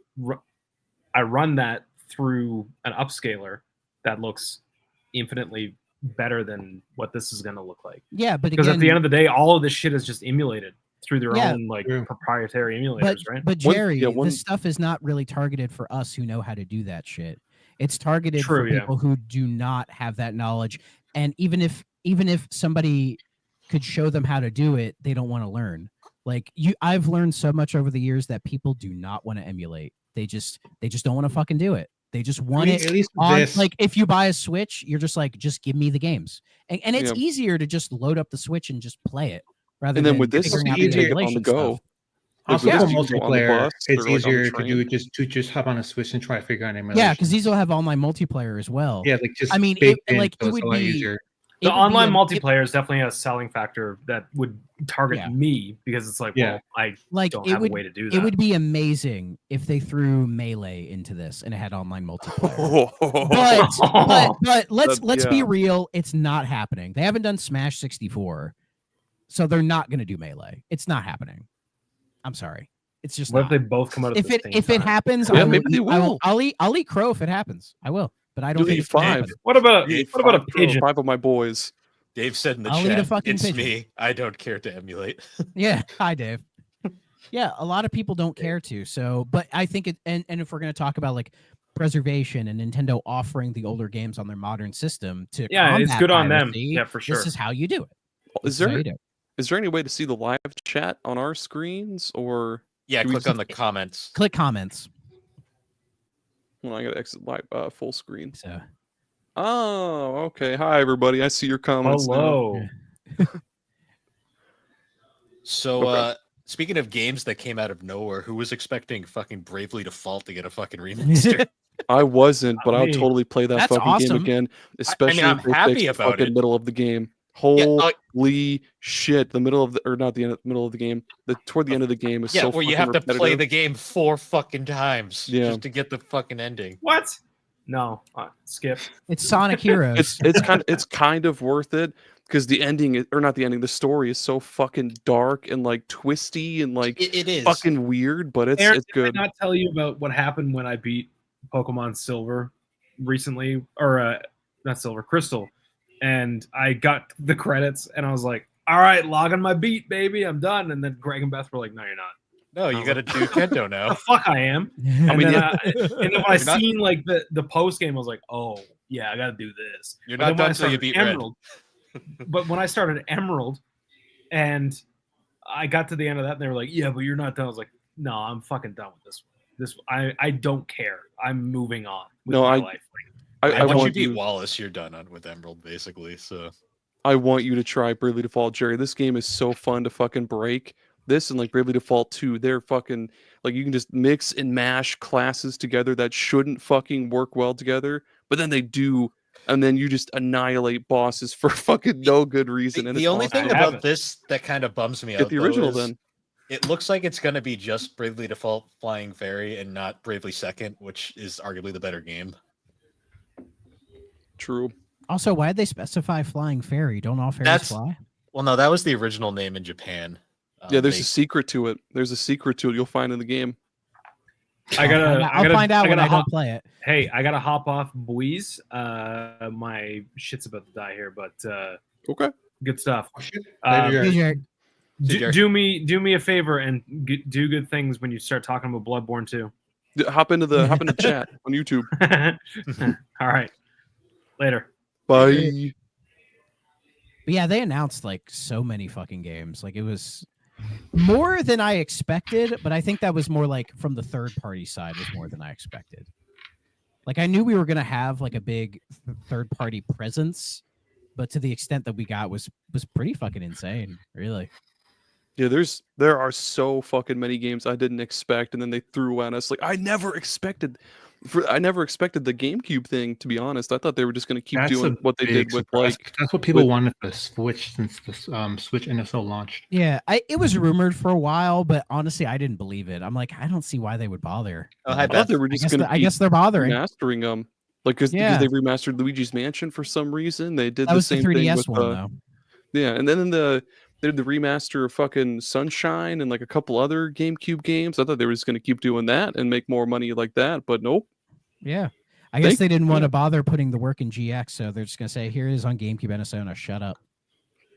run that through an upscaler that looks infinitely better than what this is going to look like. Yeah, but Because again, at the end of the day, all of this shit is just emulated through their Yeah. own like Yeah. proprietary emulators, but right? but One- Jerry, yeah, one- this stuff is not really targeted for us who know how to do that shit. It's targeted True, for yeah. people who do not have that knowledge. And even if somebody could show them how to do it, they don't want to learn. Like I've learned so much over the years that people do not want to emulate. They just don't want to fucking do it. They just want it At least with on, this, like, if you buy a Switch, you're just like, just give me the games, and it's Yeah. easier to just load up the Switch and just play it rather And than then with this, figuring it's out the easier on the emulation go. stuff. also with for this, you can go on the multiplayer, bus it's or, like, on the easier to train. do just hop on a Switch and try to figure out emulation. Yeah, because these will have online multiplayer as well. yeah, like just I mean, baked it- in, like, so it it's would a lot be- easier. It The would be online an- multiplayer is definitely a selling factor that would target Yeah. me because it's like, Yeah. well, I like don't it have would a way to do that. it would be amazing if they threw Melee into this and it had online multiplayer. But let's be yeah. real, it's not happening. They haven't done Smash 64, so they're not going to do Melee. It's not happening. I'm sorry, it's just What not. if they both come out at If the it same if time? it happens, Yeah, I will maybe they eat- I will. I'll eat crow if it happens. I will, but I don't You'll think eat it's gonna 5. happen. What about Yeah, what about a 5 pigeon? 5 of my boys. Dave said in the I'll eat a chat, fucking it's pigeon." me. I don't care to emulate. Yeah, hi Dave. Yeah, a lot of people don't care to. So, but I think it, and if we're gonna talk about like preservation and Nintendo offering the older games on their modern system to Yeah, it's combat good on them. piracy, Yeah, for sure. This is how you do it. This Is how there you do it. is there any way to see the live chat on our screens, or Yeah, Do we click just- on the comments. Click comments. well, I gotta exit live full screen. So Oh, okay. Hi everybody. I see your comments now. Hello. So, Okay. speaking of games that came out of nowhere, who was expecting fucking Bravely Default to get a fucking remaster? I wasn't, but I'll me. totally play that That's fucking game awesome. again, especially I'm if they happy fix the about fucking it. middle of the game. Yeah, Holy shit! The middle of the, or not the end, middle of the game. Toward the end of the game is yeah, so where you fucking have to play repetitive. the game 4 fucking times Yeah. just to get the fucking ending. What? No, skip. it's Sonic Heroes. It's kind of worth it because the ending or not the ending, the story is so fucking dark and like twisty and like It is. fucking weird, but it's Aaron, did good. I not tell you about what happened when I beat Pokemon Silver recently, or not Silver, Crystal, and I got the credits, and I was like, "All right, logging my beat, baby, I'm done." And then Greg and Beth were like, "No, you're not." No, you got to do Kendo now. The fuck I am. I And mean, then, yeah. and then when I You're not- seen like the post game, I was like, "Oh yeah, I got to do this." You're But not then when done I until you started beat Red. Emerald, but when I started Emerald, and I got to the end of that, and they were like, "Yeah, but you're not done." I was like, "No, I'm fucking done with this. I don't care. I'm moving on with No, my I- life." Like, I Once you want beat you. Wallace, you're done with Emerald, basically. So I want you to try Bravely Default, Jerry. This game is so fun to fucking break. This and like Bravely Default 2, they're fucking like you can just mix and mash classes together that shouldn't fucking work well together, but then they do, and then you just annihilate bosses for fucking no good reason. And the it's only awesome. thing I have about it. this that kind of bums me out Get the though, original is then. it looks like it's going to be just Bravely Default Flying Fairy and not Bravely Second, which is arguably the better game. True. Also, why did they specify Flying Fairy? Don't all fairies That's- fly? Well, no, that was the original name in Japan. Yeah, there's they- a secret to it. There's a secret to it you'll find in the game. I'll find out when I don't play it. Hey, I gotta hop off, boys. My shit's about to die here, but Okay. good stuff. Oh, shit. Uh, Maybe Hey, Jared. do me a favor and do good things when you start talking about Bloodborne too. Hop into the chat on YouTube. All right, later. Bye. But yeah, they announced like so many fucking games. Like it was more than I expected, but I think that was more like from the third party side was more than I expected. Like I knew we were gonna have like a big third party presence, but to the extent that we got was pretty fucking insane, really. Yeah, there are so fucking many games I didn't expect, and then they threw at us. Like I never expected the GameCube thing. To be honest, I thought they were just going to keep That's doing a what they big did with surprise. like. That's what people with- wanted for the Switch since the Switch NSO launched. Yeah, it was rumored for a while, but honestly, I didn't believe it. I'm like, I don't see why they would bother. Oh, But hi, I thought they Beth. were just going to. I guess they're bothering. remastering them, like because Yeah. they remastered Luigi's Mansion for some reason. They did That the was the same thing 3DS with one though. yeah, and then they did the remaster of fucking Sunshine and like a couple other GameCube games. I thought they were just going to keep doing that and make more money like that, but nope. Yeah. I guess Thank- they didn't want to bother putting the work in GX, so they're just gonna say, "Here it is on GameCube NSO." Now shut up.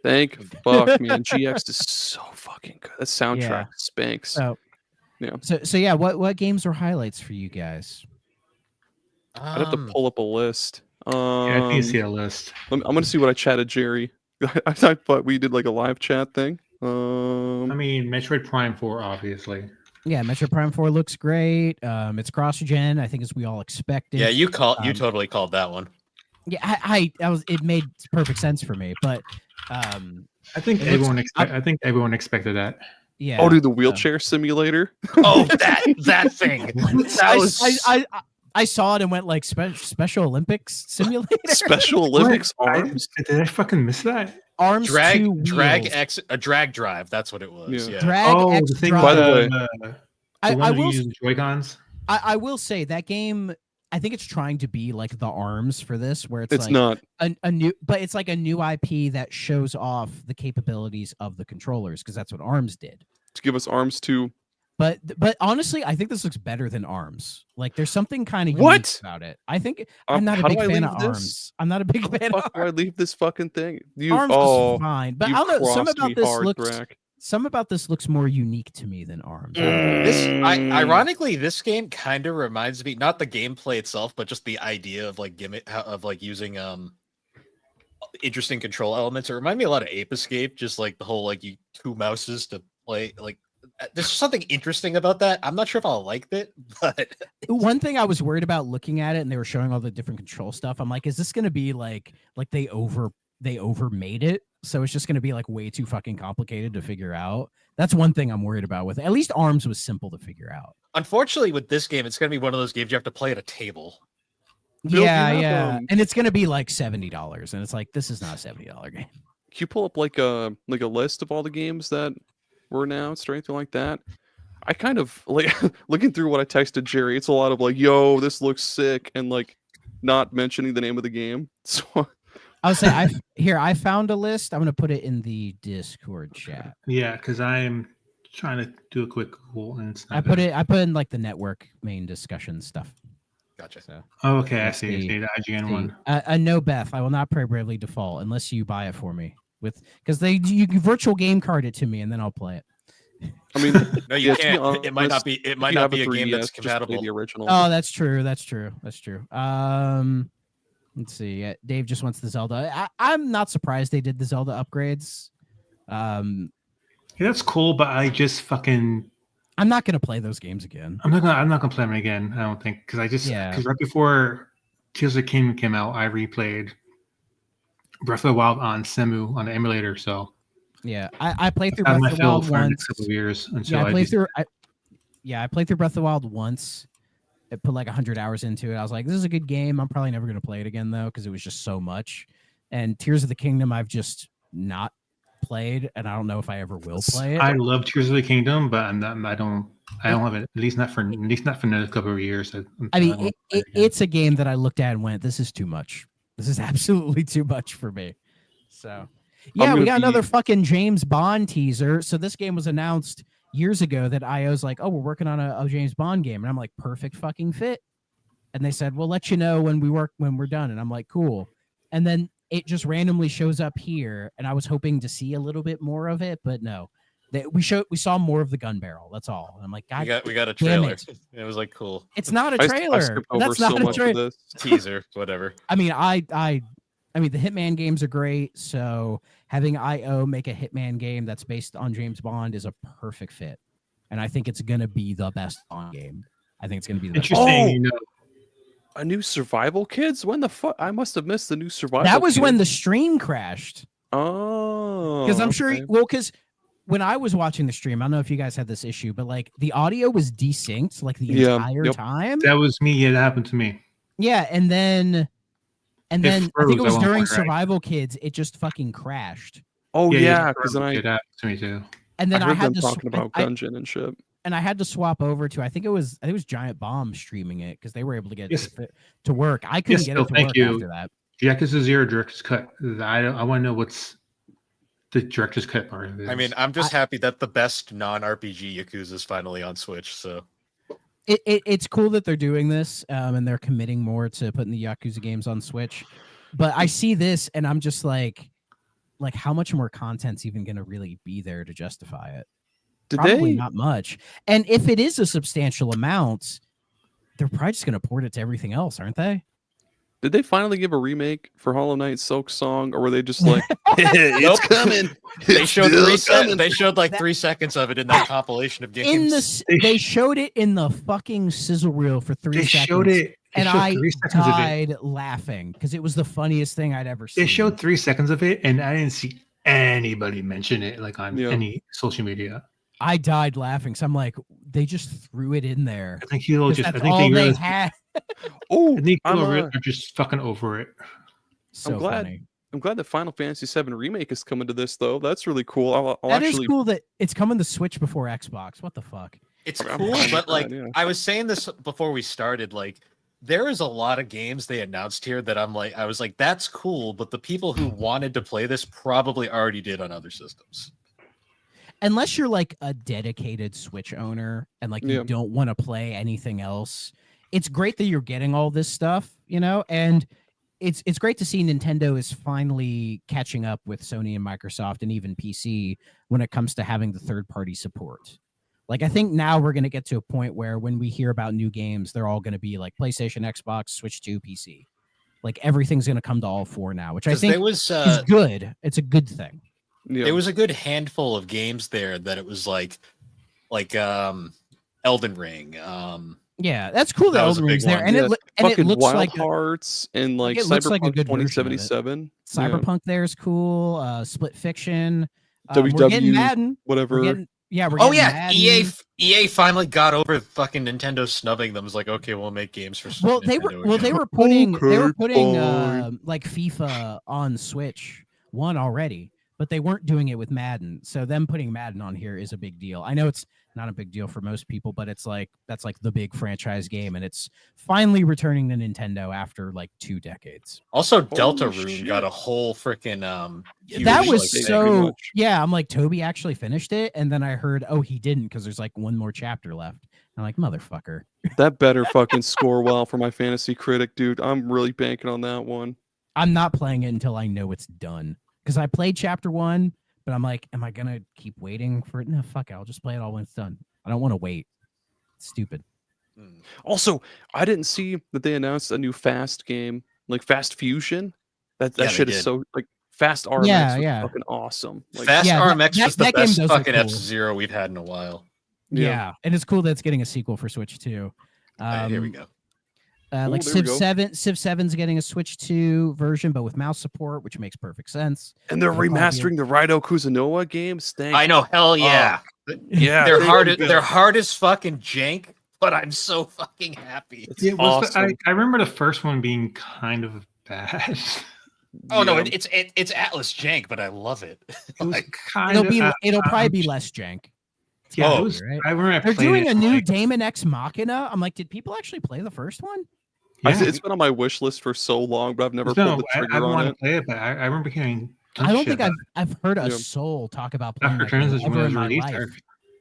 Thank fuck, man. GX is so fucking good. That soundtrack Yeah. spanks. So Yeah. So yeah, what games were highlights for you guys? I'd have to pull up a list. Yeah, I need to see a list. I'm gonna see what I chatted Jerry. I thought we did like a live chat thing. I mean, Metroid Prime 4, obviously. Yeah, Metro Prime 4 looks great. It's cross-gen, I think, as we all expected. Yeah, you Um, totally called that one. Yeah, I was. It made perfect sense for me, but I think It looks- I think everyone expected that. yeah. Oh, dude, the wheelchair simulator. Oh, that thing. That was I saw it and went like Special Olympics simulator. Special Olympics arms. Did I fucking miss that? Arms drag to wheels. drag drive. That's what it was. Yeah. Yeah. Drag Oh, X the thing. drive. By the way, the I one that will you use the Joy-Cons. I will say that game. I think it's trying to be like the ARMS for this, where it's like not. a new, but it's like a new IP that shows off the capabilities of the controllers because that's what ARMS did. To give us arms to But honestly, I think this looks better than ARMS. Like there's something kind of What? unique about it. I think I'm not a how do big I fan leave of this? ARMS. I'm not a big How the fan fuck of do I ARMS. leave this fucking thing? ARMS is fine, but I you don't know. Some crossed about me this hard, looks. Thrak. Some about this looks more unique to me than ARMS. Ironically, this game kind of reminds me, not the gameplay itself, but just the idea of like gimmick of like using interesting control elements. It reminded me a lot of Ape Escape, just like the whole like you two mouses to play. Like there's something interesting about that. I'm not sure if I liked it, but One thing I was worried about looking at it, and they were showing all the different control stuff. I'm like, is this going to be like they overmade it? So it's just going to be like way too fucking complicated to figure out. That's one thing I'm worried about with it. At least ARMS was simple to figure out. unfortunately, with this game, it's going to be one of those games you have to play at a table. Bill, Yeah, you have, yeah. And it's going to be like $70. And it's like, this is not a $70 game. Can you pull up like a list of all the games that were announced or anything like that? I kind of like looking through what I texted Jerry. It's a lot of like, "Yo, this looks sick," and like not mentioning the name of the game. So I would say I found a list. I'm going to put it in the Discord chat. Yeah, because I'm trying to do a quick Google and it's not I put in like the network main discussion stuff. Gotcha. So Oh, okay, I Let's see. see. The IGN one. no, Beth, I will not play Bravely Default unless you buy it for me because you can virtual game card it to me and then I'll play it. I mean, No, you yeah, to be can't. It might not honest, be. It if might you not have be a game 3DS, that's just play compatible. the original. Oh, that's true. That's true. Let's see. Dave just wants the Zelda. I'm not surprised they did the Zelda upgrades. Yeah, that's cool, but I just fucking I'm not gonna play those games again. I'm not gonna play them again. I don't think because because right before Tears of the Kingdom came out, I replayed Breath of the Wild on Semu on the emulator. So Yeah, I played through I Breath had of my the fill Wild for the once. next couple of years until Yeah, I played just- through. I played through Breath of the Wild once. I put like 100 hours into it. I was like, this is a good game. I'm probably never gonna play it again though because it was just so much. And Tears of the Kingdom, I've just not played, and I don't know if I ever will play it. I love Tears of the Kingdom, but I don't have it. At least not for another couple of years. I mean, it's a game that I looked at and went, this is too much. This is absolutely too much for me. So, yeah, we gonna got be- another fucking James Bond teaser. So this game was announced years ago that IO's like, oh, we're working on a James Bond game. And I'm like, perfect fucking fit. And they said, we'll let you know when we're done. And I'm like, cool. And then it just randomly shows up here. And I was hoping to see a little bit more of it, but no. We saw more of the gun barrel. That's all. And I'm like, God, We got a damn trailer. it. It was like cool It's not a I trailer. skipped over That's so not a much of trailer. this. teaser, whatever. I mean, I I mean, the Hitman games are great. So having IO make a Hitman game that's based on James Bond is a perfect fit. And I think it's going to be the best Bond game. I think it's going to be the best. Interesting. A new Survival Kids? When the fuck? I must have missed the new Survival That was Kids. when the stream crashed. Oh. Because I'm sure, because when I was watching the stream, I don't know if you guys had this issue, but like the audio was desynced like the entire time. That was me. Yeah, that happened to me. Yeah, and then I think it was during Survival Kids, it just fucking crashed. Oh yeah, because then that happened to me too. And then I had to talking about Gungeon and shit. And I had to swap over to I think it was Giant Bomb streaming it because they were able to get it to work. I couldn't get it to work after that. Yakuza 0 Director's Cut. I want to know what's the Director's Cut part of it. I mean, I'm just happy that the best non-RPG Yakuza is finally on Switch. So it's cool that they're doing this and they're committing more to putting the Yakuza games on Switch. But I see this and I'm just like how much more content's even going to really be there to justify it? Probably not much. And if it is a substantial amount, they're probably just going to port it to everything else, aren't they? Did they finally give a remake for Hollow Knight Silk Song, or were they just like, "It's coming"? They showed They showed like 3 seconds of it in that compilation of games. They showed it in the fucking sizzle reel for 3 seconds. They showed it, and I died laughing because it was the funniest thing I'd ever seen. They showed 3 seconds of it, and I didn't see anybody mention it like on any social media. I died laughing. So I'm like, they just threw it in there. I think he'll just. I think all they had. Oh, I think they're just fucking over it. So funny. I'm glad that Final Fantasy VII Remake is coming to this, though. That's really cool. That is cool that it's coming to Switch before Xbox. What the fuck? It's cool, but like I was saying this before we started, like there is a lot of games they announced here that I was like, that's cool, but the people who wanted to play this probably already did on other systems. Unless you're like a dedicated Switch owner and like you don't want to play anything else, it's great that you're getting all this stuff, you know, and it's great to see Nintendo is finally catching up with Sony and Microsoft and even PC when it comes to having the third-party support. Like, I think now we're going to get to a point where when we hear about new games, they're all going to be like PlayStation, Xbox, Switch 2, PC. Like, everything's going to come to all four now, which I think is good. It's a good thing. Yeah. There was a good handful of games there that it was like Elden Ring. Yeah, that's cool that Elden Ring's there, and it looks Wild like Hearts and like Cyberpunk like 2077. Cyberpunk there is cool. Split Fiction. WW, we're getting Madden. Whatever. We're getting Madden. EA finally got over fucking Nintendo snubbing them. It was like, okay, we'll make games for. Well, they were putting like FIFA on Switch 1 already. But they weren't doing it with Madden. So them putting Madden on here is a big deal. I know it's not a big deal for most people, but it's like that's like the big franchise game, and it's finally returning to Nintendo after like 2 decades. Also, Deltarune got a whole freaking that was like, so yeah. I'm like, Toby actually finished it, and then I heard, oh, he didn't because there's like one more chapter left. I'm like, motherfucker. That better fucking score well for my fantasy critic, dude. I'm really banking on that one. I'm not playing it until I know it's done. Because I played chapter 1, but I'm like, am I going to keep waiting for it? No, fuck it. I'll just play it all when it's done. I don't want to wait. It's stupid. Also, I didn't see that they announced a new Fast game, like Fast Fusion. That shit is so, like, Fast RMX was fucking awesome. Like, Fast RMX was the best fucking cool. F-Zero we've had in a while. Yeah, and it's cool that it's getting a sequel for Switch 2. Here we go. Like Civ 7's getting a Switch 2 version, but with mouse support, which makes perfect sense. And they're remastering the Raido Kuzunoa games. I know, hell yeah, yeah. They're hard as fucking jank, but I'm so fucking happy. Awesome. I remember the first one being kind of bad. Oh no, it's Atlas jank, but I love it. It'll probably be less jank. Yeah, right? I remember they're doing a new Daemon X Machina. I'm like, did people actually play the first one? Yeah. It's been on my wish list for so long, but I've never pulled the trigger I on want it. to play it, but I remember hearing. I don't think I've heard a soul talk about playing that ever in my life.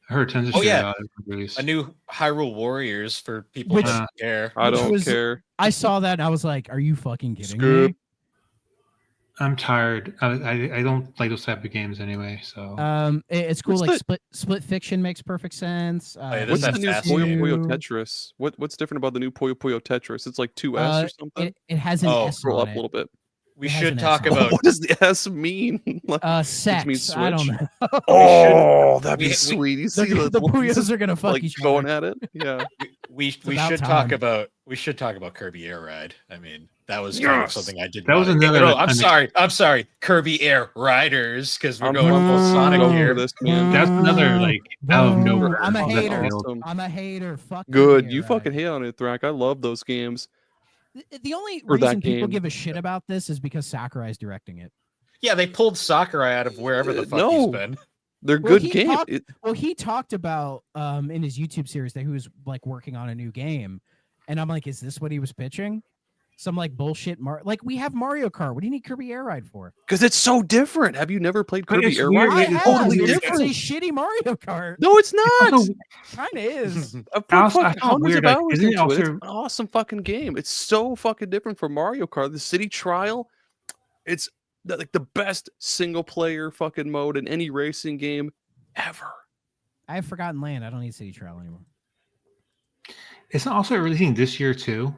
I heard tons of shit about it. A new Hyrule Warriors for people who don't care. I don't care. I saw that and I was like, are you fucking kidding me? I'm tired. I don't like those type of games anyway. So it's cool. Like Split Fiction makes perfect sense. What's the new Puyo Puyo Tetris? What's different about the new Puyo Puyo Tetris? It's like 2S or something. It has an S scroll on up a little bit. We It has should an talk S on it. about. What does the S mean? Like, Sex. means I don't switch? know. oh, that'd be we- sweet. You see The Puyos just, are gonna fuck like each going other. at it. Yeah. We about should time. talk about Kirby Air Ride. I mean, that was kind of Yes! something I did. That was not- another, No, like, I'm sorry. Kirby Air Riders, because we're I'm going full Sonic going here. for this, man. That's another like out of nowhere. I'm a That's hater. awesome. I'm a hater. Fuck Good. Kirby You Air fucking Ride. hate on it, Thrak. I love those games. The only Or that reason people game. give a shit about this is because Sakurai's directing it. Yeah, they pulled Sakurai out of wherever the fuck no. he's been. They're Well, good he games. talked- Well, he talked about in his YouTube series that he was like working on a new game, and I'm like, is this what he was pitching? Some like bullshit like we have Mario Kart. What do you need Kirby Air Ride for? Because it's so different. Have you never played But Kirby it's Air weird, Ride? I it's have. totally It's different. a shitty Mario Kart. No, it's not. Also, Kind of is. I've I put also- I fucking felt hundreds weird, of like, hours isn't it into it. It's also- an awesome fucking game. It's so fucking different from Mario Kart. The City Trial, it's like the best single player fucking mode in any racing game ever. I have Forgotten Land. I don't need City Trial anymore. It's also releasing this year too.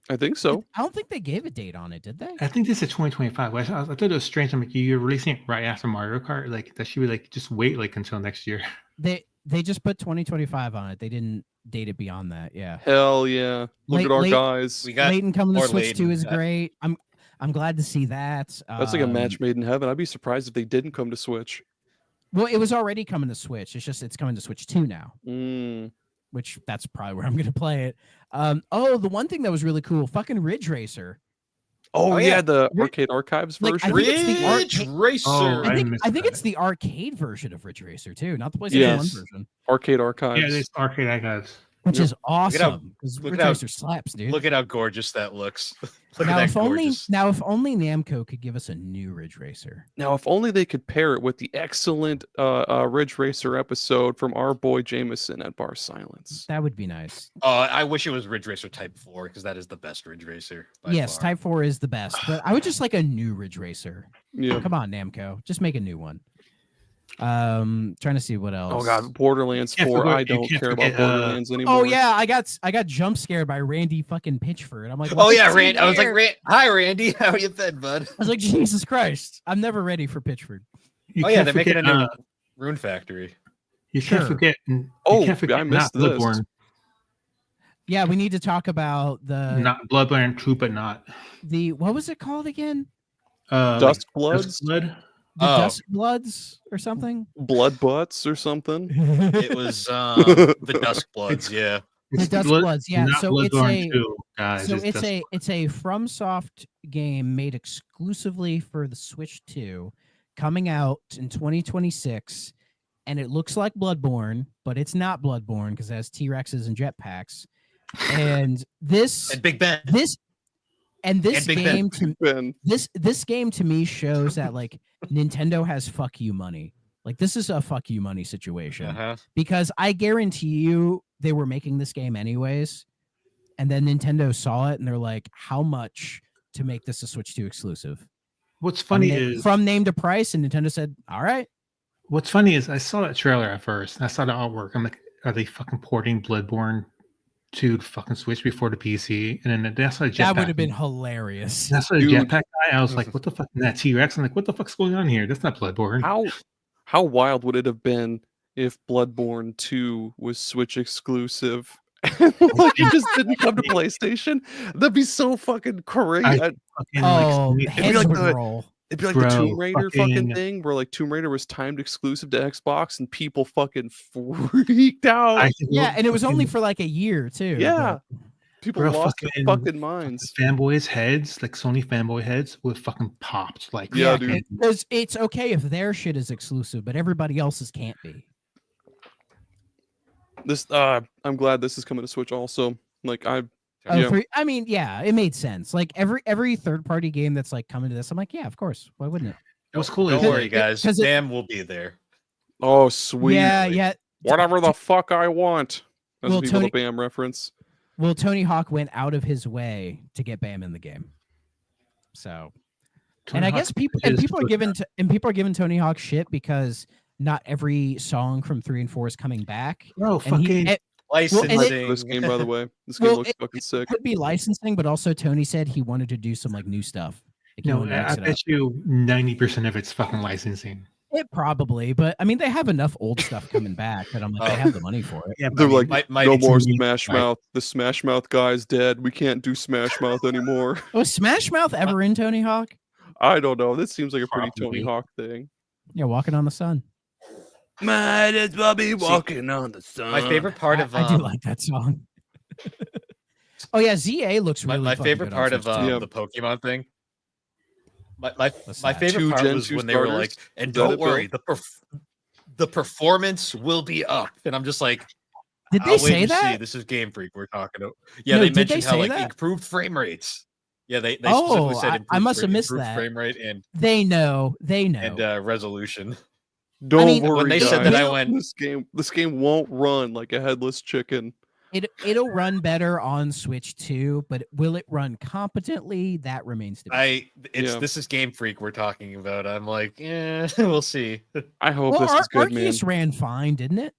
I think so. I don't think they gave a date on it, did they? I think this is 2025. I thought it was strange. I'm like, you're releasing it right after Mario Kart. Like that should be like just wait like until next year. They just put 2025 on it. They didn't date it beyond that. Yeah. Hell yeah. Look at our guys. We got Layton coming to more Switch 2 Layton. is great. I'm glad to see that. That's like a match made in heaven. I'd be surprised if they didn't come to Switch. Well, it was already coming to Switch. It's coming to Switch 2 now. Mm. Which that's probably where I'm going to play it. Oh, the one thing that was really cool, fucking Ridge Racer. Oh, yeah. yeah, the Ri- Arcade Archives like, I version. think it's the Ridge arcade- Racer. Oh, I think missed I think that. it's the arcade version of Ridge Racer too, not the PlayStation Yes. 1 version, Arcade Archives. Yeah, this arcade archives. which Yep. is awesome because look Ridge at how- Racer slaps, dude. Look at how gorgeous that looks. Look now, at if that only gorgeous. Namco could give us a new Ridge Racer. Now, if only they could pair it with the excellent Ridge Racer episode from our boy Jameson at Bar Silence. That would be nice. I wish it was Ridge Racer Type 4 because that is the best Ridge Racer. by Yes, far. Type 4 is the best, but I would just like a new Ridge Racer. Yeah. Come on, Namco, just make a new one. Trying to see what else. Oh god, Borderlands You can't 4. forget- I you don't can't care about forget, Borderlands anymore. Oh yeah, I got jump scared by Randy fucking Pitchford. I'm like, Oh what's yeah, in Randy. I was like, here? "Hi, Randy. How you been, bud?" I was like, Jesus Christ, I'm never ready for Pitchford. You Oh yeah, can't they're making a forget, new Rune Factory. You can't Sure. forget. Oh, You can't forget I missed not this. Bloodborne. Yeah, we need to talk about Not Bloodborne, true but not. the what was it called again? Dusk Like Bloods, Dusk Blood. The Oh. Dusk Bloods or something? Blood Butts or something. It was the Dusk Bloods. Yeah. The Dusk Bloods, yeah, Not so it's Bloodborne a- 2, guys. So Dusk it's a FromSoft game made exclusively for the Switch 2, coming out in 2026, and it looks like Bloodborne, but it's not Bloodborne because it has T-Rexes and jetpacks. And this And Big Ben. this And Big Ben. game to Ben. this game to me shows that like Nintendo has fuck you money. Like this is a fuck you money situation Uh-huh. because I guarantee you they were making this game anyways, and then Nintendo saw it and they're like, how much to make this a Switch 2 exclusive? What's funny from, is from name to price, and Nintendo said, all right. What's funny is I saw that trailer at first. And I saw the artwork. I'm like, are they fucking porting Bloodborne to fucking Switch before the PC? And then that's like That would have been hilarious. That's a Dude. jetpack guy. I was like, what the fuck? And that T-Rex. I'm like, what the fuck's going on here? That's not Bloodborne. How wild would it have been if Bloodborne 2 was Switch exclusive? Like it just didn't come to PlayStation? That'd be so fucking crazy. Fucking, Oh, like, heads like would the- roll. It'd be like Bro, the Tomb Raider fucking fucking- thing where like Tomb Raider was timed exclusive to Xbox and people fucking freaked out. I think Yeah, and it was only fucking- for like a year too. Yeah. People Bro, lost their fucking minds. fanboys' heads, like Sony fanboy heads, would fucking popped. Like, Yeah, but- dude. Because it's okay if their shit is exclusive, but everybody else's can't be. This I'm glad this is coming to Switch also. Like Oh, Yeah. I mean, yeah, it made sense. Like every third party game that's like coming to this, I'm like, yeah, of course. Why wouldn't it? What's cool Don't is worry, guys. 'cause it- Sam will be there. oh sweet. Yeah, Really? yeah. Whatever the fuck I want. That's Well, a Viva Tony- the Bam reference. Well, Tony Hawk went out of his way to get Bam in the game. So, and I guess people are giving Tony Hawk shit because not every song from 3 and 4 is coming back. bro, And fucking it Licensing. This game, by the way. This game Well, looks fucking sick. could be licensing, but also Tony said he wanted to do some like new stuff. Like, you No, wouldn't I mix it up. bet you 90% of it's fucking licensing. It probably, but I mean, they have enough old stuff coming back that I'm like, they have the money for it. Yeah, They're like, no it's more unique, Smash right? Mouth. The Smash Mouth guy's dead. We can't do Smash Mouth anymore. Was Smash Mouth ever in Tony Hawk? I don't know. This seems like a pretty Probably. Tony Hawk thing. Yeah, Walking on the Sun. Might as well be walking on the sun. My favorite part of I do like that song. Oh yeah, ZA looks really. my fucking favorite good part on of Switch, too. the Pokemon thing. My What's my that? favorite 2 part Gen was 2 when they were like, starters? and Is that it, don't Bill? worry, the performance will be up. And I'm just like, Did I'll they wait say and see. that? This is Game Freak we're talking about. Yeah, No, they did they mentioned how say like that? improved frame rates. Yeah, they Oh, specifically said I improved, must have missed improved that. frame rate They know. and resolution. Don't mean, worry, when they guys. said that, I went, This game won't run like a headless chicken. It'll run better on Switch 2, but will it run competently? That remains to be. Yeah. This is Game Freak we're talking about. I'm like, yeah, we'll see. I hope Well, this is good, man. Arceus ran fine, didn't it?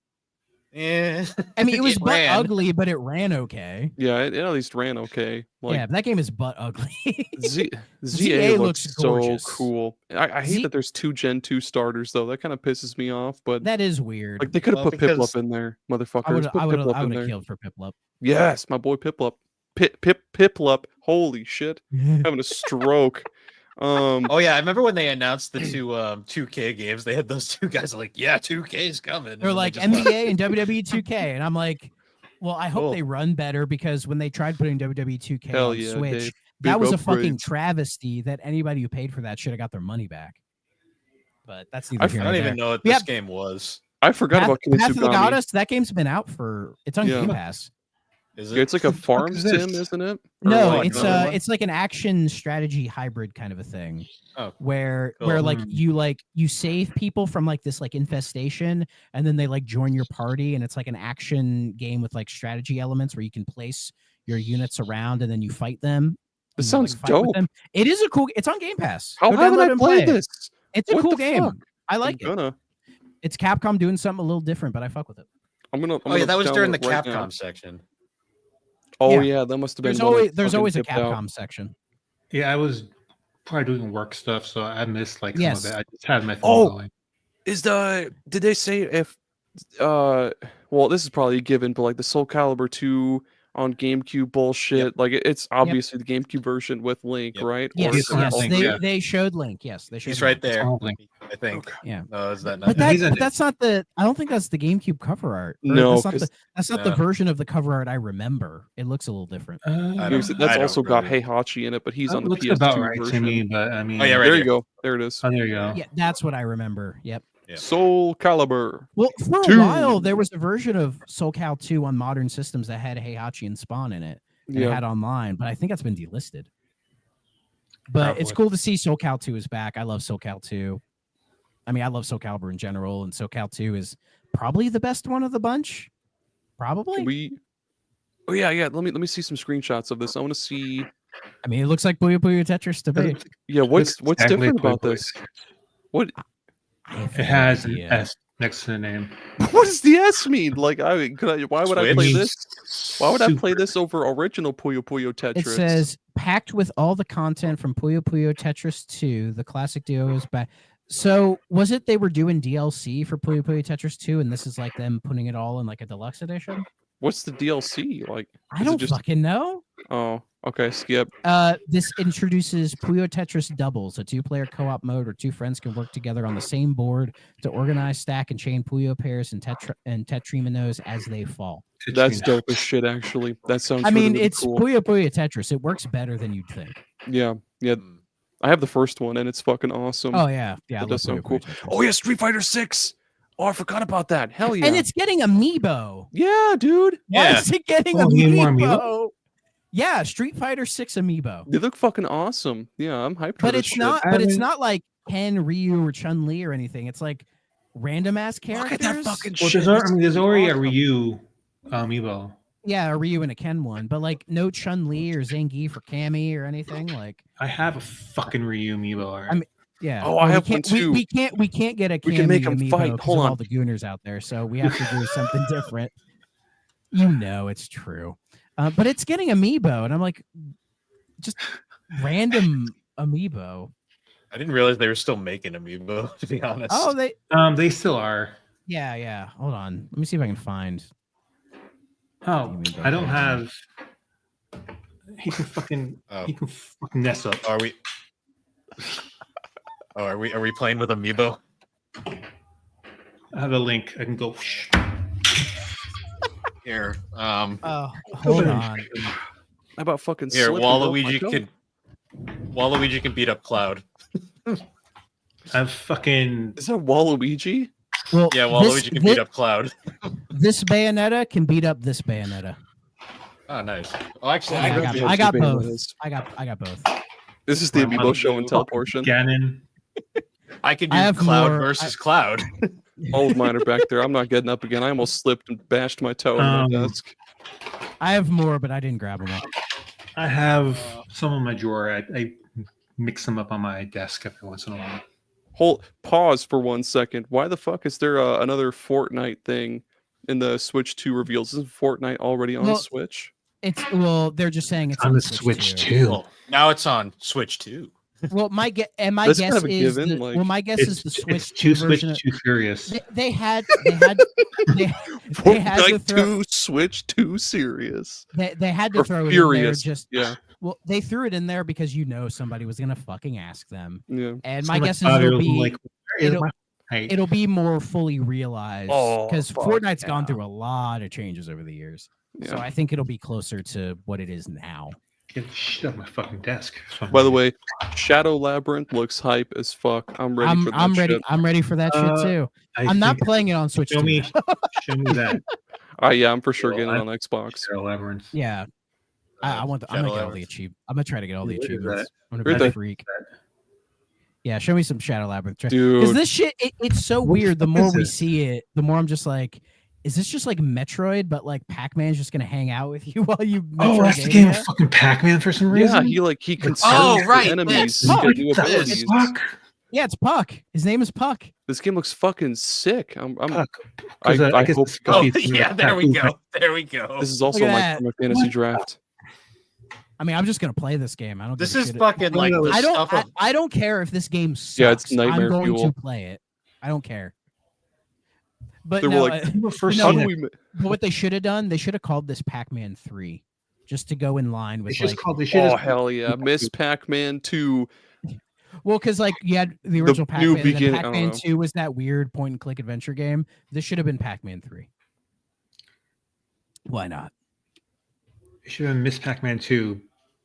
Yeah, I mean, it was butt ran. ugly, but it ran okay. Yeah, it at least ran okay. Like, Yeah, that game is butt ugly. ZA ZA looks looks so gorgeous. cool. I hate that there's 2 Gen 2 starters though. That kind of pisses me off. But That is weird. like they could have Well, put because- Piplup in there, I motherfuckers. would Put Piplup in have there. killed for Piplup. Yes, my boy Piplup. Piplup. Holy shit, having a stroke. Oh yeah, I remember when they announced the 2K games. They had those two guys like, yeah, 2K's coming. and They're then like they just left. NBA and WWE 2K, and I'm like, well, I hope Cool. they run better because when they tried putting WWE 2K Hell on yeah, Switch, Dave. that Big was a fucking upgrades. travesty. That anybody who paid for that should have got their money back. But that's neither I here I nor don't there. even know what Yeah. this game was. I forgot about Path of the Kinitsugami. Goddess. That game's been out for. It's on Yeah. Game Pass. Is Yeah, it? it's like a farm is this? sim, isn't it? Or No, like it's like an action strategy hybrid kind of a thing. Oh, where cool. like you save people from like this like infestation, and then they like join your party, and it's like an action game with like strategy elements where you can place your units around and then you fight them. This and you, sounds like, fight with dope. them. It is a cool. It's on Game Pass. How Go haven't download I and played play it. this? It's a What cool the game. fuck? I like it. It's Capcom doing something a little different, but I fuck with it. I'm gonna. Oh yeah, that was during the download it right Capcom now. section. Oh Yeah. yeah, that must have been. There's always a Capcom section. Yeah, I was probably doing work stuff, so I missed like Yes. some of it. I just had my phone Oh. going. Did they say if? Well, this is probably a given, but like the Soul Calibur 2 on GameCube bullshit. Like it's obviously the GameCube version with Link, Yep. right? Yes, is it yes. Link? They, Yeah. they showed Link. Yes, they showed He's Link. right there. Something. I think. Yeah. No, is that not? But No, he's in it. that's not the. I don't think that's the GameCube cover art. Or No, that's not 'cause- the. That's not the No. version of the cover art I remember. It looks a little different. I That's don't- I also don't got really- Heihachi in it, but he's That on the looks PS2 about right version. to me, but I mean, Oh, yeah, right There here. you go. There it is. Oh, there you go. Yeah, that's what I remember. Yep. Yeah. Soul Calibur. Well, for a 2. while there was a version of Soul Cal 2 on modern systems that had Heihachi and Spawn in it. And it Yeah. had online, but I think that's been delisted. But it's Probably. cool to see Soul Cal 2 is back. I love Soul Cal 2. I mean, I love Soul Calibur in general, and Soul Cal 2 is probably the best one of the bunch. Probably. Oh yeah. Let me see some screenshots of this. I want to see. I mean, it looks like Puyo Puyo Tetris to me. Yeah, what's Looks exactly different like about this? What I have It no has an idea. S next to the name. what does the S mean? Like, why would I play Switch? this? Why would I Super. play this over original Puyo Puyo Tetris? It says packed with all the content from Puyo Puyo Tetris 2. The classic duo is back. So was it they were doing DLC for Puyo Puyo Tetris 2, and this is like them putting it all in like a deluxe edition? What's the DLC like? I Is it don't just- fucking know. Oh, okay. Skip. This introduces Puyo Tetris Doubles, a 2-player co-op mode where 2 friends can work together on the same board to organize, stack, and chain Puyo pairs and tetriminos as they fall. That's dope as shit. Actually, that sounds. I really, mean, really it's cool. Puyo Puyo Tetris. It works better than you'd think. Yeah. Mm. I have the first one, and it's fucking awesome. Oh yeah, yeah. I That love does sound Puyo cool. Puyo Tetris. Oh yeah, Street Fighter 6. Oh, I forgot about that. Hell yeah. And it's getting amiibo. yeah, dude. Why Yeah. is it getting Oh, you need more amiibo? Yeah, Street Fighter 6 amiibo. They look fucking awesome. Yeah, I'm hyped for But this it's shit. not. I But it's mean- not like Ken, Ryu, or Chun Li or anything. It's like random ass Look characters. at that fucking Well, shit. there's already a awesome. Ryu amiibo. Yeah, a Ryu and a Ken one, but like no Chun Li or Zangief or Cammy or anything. Like, I have a fucking Ryu amiibo. Already. I mean, yeah. Oh, I we have one can't- we- too. We can't get a Cammy We can make 'em amiibo fight. 'cause Hold of on. all the gooners out there. So we have to do something different. You know, it's true. But it's getting amiibo, and I'm like, just random Amiibo. I didn't realize they were still making Amiibo, to be honest. Oh, they still are. Yeah. Hold on. Let me see if I can find. Oh, I don't have. He can fucking. He can fucking mess up. Are we? Are we playing with Amiibo? I have a link. I can go. Here. Hold on. How about fucking Here, slipping Waluigi can beat up Cloud. I've fucking. Is that Waluigi? Well, yeah, Waluigi can beat up Cloud. This Bayonetta can beat up this Bayonetta. Oh, nice. Oh, actually, I got both. I got both. This is the Amiibo show and tell portion. Ganon. I can do Cloud versus Cloud. All of mine are back there. I'm not getting up again. I almost slipped and bashed my toe on my desk. I have more, but I didn't grab them all. I have some in my drawer. I mix them up on my desk every once in a while. Hold, pause for 1 second. Why the fuck is there another Fortnite thing in the Switch 2 reveals? Isn't Fortnite already on Switch? They're just saying it's on the Switch 2. Well, now it's on Switch 2. Well, my guess is my guess is the Switch 2 version. Switch 2 Furious. They had to throw Switch 2 serious. They had to throw Furious. it in there. Well, they threw it in there because somebody was gonna fucking ask them. Yeah. And my guess is it'll be more fully realized because Fortnite's gone through a lot of changes over the years. Yeah. So I think it'll be closer to what it is now. Get shit off my fucking desk. By the way, Shadow Labyrinth looks hype as fuck. I'm ready for that shit. I'm ready for that shit too. I'm not playing it on Switch. Show me that. Yeah, I'm for sure getting it on Xbox. Shadow Labyrinth. Yeah. I'm gonna get all the achievements. I'm gonna try to get all the achievements. I'm gonna be a freak. Yeah, show me some Shadow Labyrinth. Dude. Because this shit, it's so weird. The more we see it, the more I'm just like, is this just like Metroid, but like Pac-Man's just gonna hang out with you while you? That's the game of fucking Pac-Man for some reason. Yeah, he conserves the enemies. Yeah, it's Puck. His name is Puck. This game looks fucking sick. I hope. Yeah, there we go. There we go. This is also my fantasy draft. I mean, I'm just gonna play this game. I don't. This is fucking like. I don't care if this game sucks. Yeah, it's nightmare I'm going fuel. to play it. I don't care. But what they should have done, they should have called this Pac-Man 3, just to go in line with. Hell yeah, Miss Pac-Man 2. Well, because like you had the original Pac-Man, and then Pac-Man 2 was that weird point-and-click adventure game. This should have been Pac-Man 3. Why not? It should have been Miss Pac-Man 2.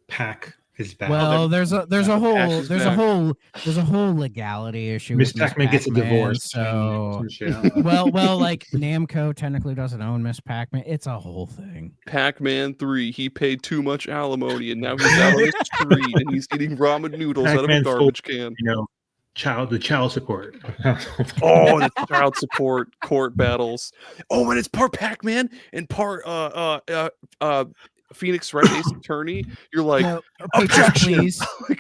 Pac is back. Well, there's a whole legality issue. Miss Pac-Man gets a divorce. So well, like Namco technically doesn't own Miss Pac-Man. It's a whole thing. Pac-Man 3. He paid too much alimony, and now he's out on the street and he's eating ramen noodles out of a garbage can. The child support. The child support court battles. Oh, and it's part Pac-Man and part Phoenix Wright Ace Attorney. You're like, objection.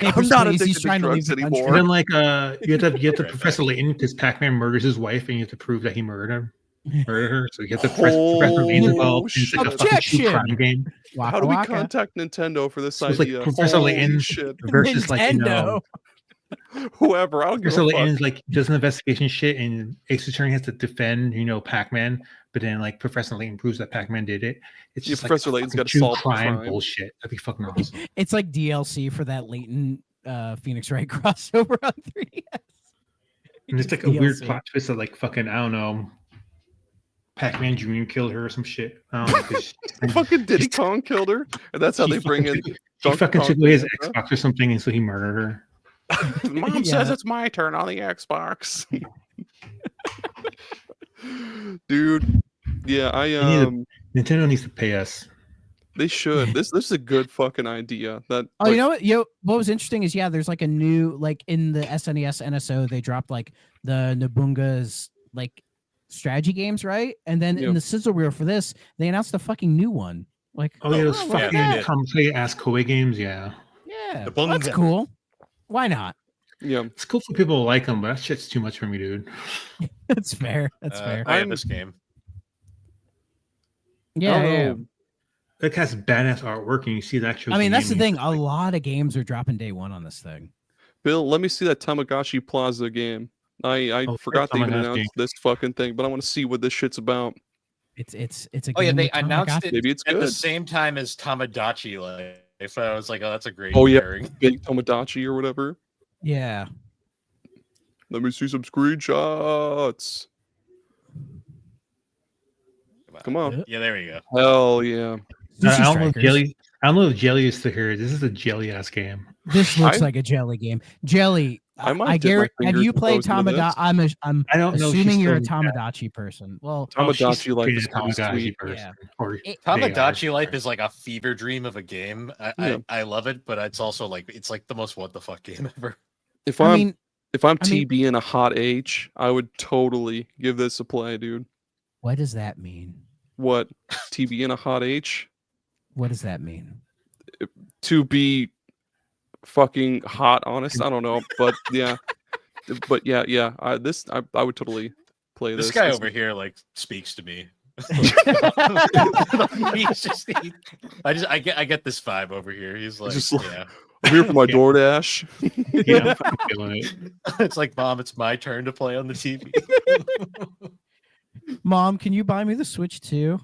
I'm not addicted to drugs anymore. And then you have to Professor Layton because Pac-Man murders his wife, and you have to prove that he murdered her. So you have to Professor Layton involved. It's like objection. A crime game. How do we contact Nintendo for this idea? Like Professor Layton versus Nintendo. Whoever. I don't give a fuck. Professor Layton's does an investigation shit, and Ace Attorney has to defend, Pac-Man. But then, Professor Layton proves that Pac-Man did it. It's just Professor Layton's got to solve crime bullshit. That'd be fucking awesome. It's like DLC for that Layton Phoenix Wright crossover on 3DS. And it's like a weird plot twist of fucking, I don't know, Pac-Man Jr. killed her or some shit. I don't know. Fucking Diddy Kong killed her, and that's how they bring in. She fucking took away his Xbox or something, and so he murdered her. Mom says it's my turn on the Xbox. Dude, yeah, Nintendo needs to pay us. They should. This is a good fucking idea. You know what? What was interesting is there's a new in the SNES NSO they dropped the Nobunga's strategy games, right? And then in the sizzle reel for this, they announced a fucking new one. Those fucking come play ass Koei games, yeah. Yeah, that's cool. Why not? Yeah, it's cool for people to like them, but that shit's too much for me, dude. That's fair. That's fair. I have this game. Yeah. It has badass artwork, and you see the actual. I mean, that's the thing. A lot of games are dropping day one on this thing. Bill, let me see that Tamagotchi Plaza game. I forgot they even announced this fucking thing, but I want to see what this shit's about. It's a game. Oh yeah, they with announced Tamagotchi. it Maybe it's at the good. same time as Tamagotchi Life. So I was like, oh, that's a great Oh yeah, pairing. big Tamagotchi or whatever. Yeah. Let me see some screenshots. Come on. Yeah, there we go. Hell yeah. I Sushi don't know if Strikers. I don't know if Jelly is still here. This is a Jelly ass game. This looks like a jelly game. Jelly, I might I dip my have fingers you and played toes into this. Tamagotchi? I'm I don't know if she's assuming you're a still- Tamagotchi person. Well, Tamagotchi Life she's is pretty Tamagotchi sweet. person. Yeah. Or Tamagotchi they are. Life is like a fever dream of a game. Yeah. I love it, but it's also like it's like the most what the fuck game ever. If I I'm mean, TB and a hot H, I would totally give this a play, dude. what does that mean? What? TB and a hot H? What does that mean? To be fucking hot, honest? I don't know, but yeah. But yeah. I would totally play this. This guy over here like speaks to me. I get this vibe over here. He's like, Just yeah. I'm here for my Yeah. DoorDash. Yeah, I'm fucking feeling it. It's like, Mom, it's my turn to play on the TV. Mom, can you buy me the Switch too?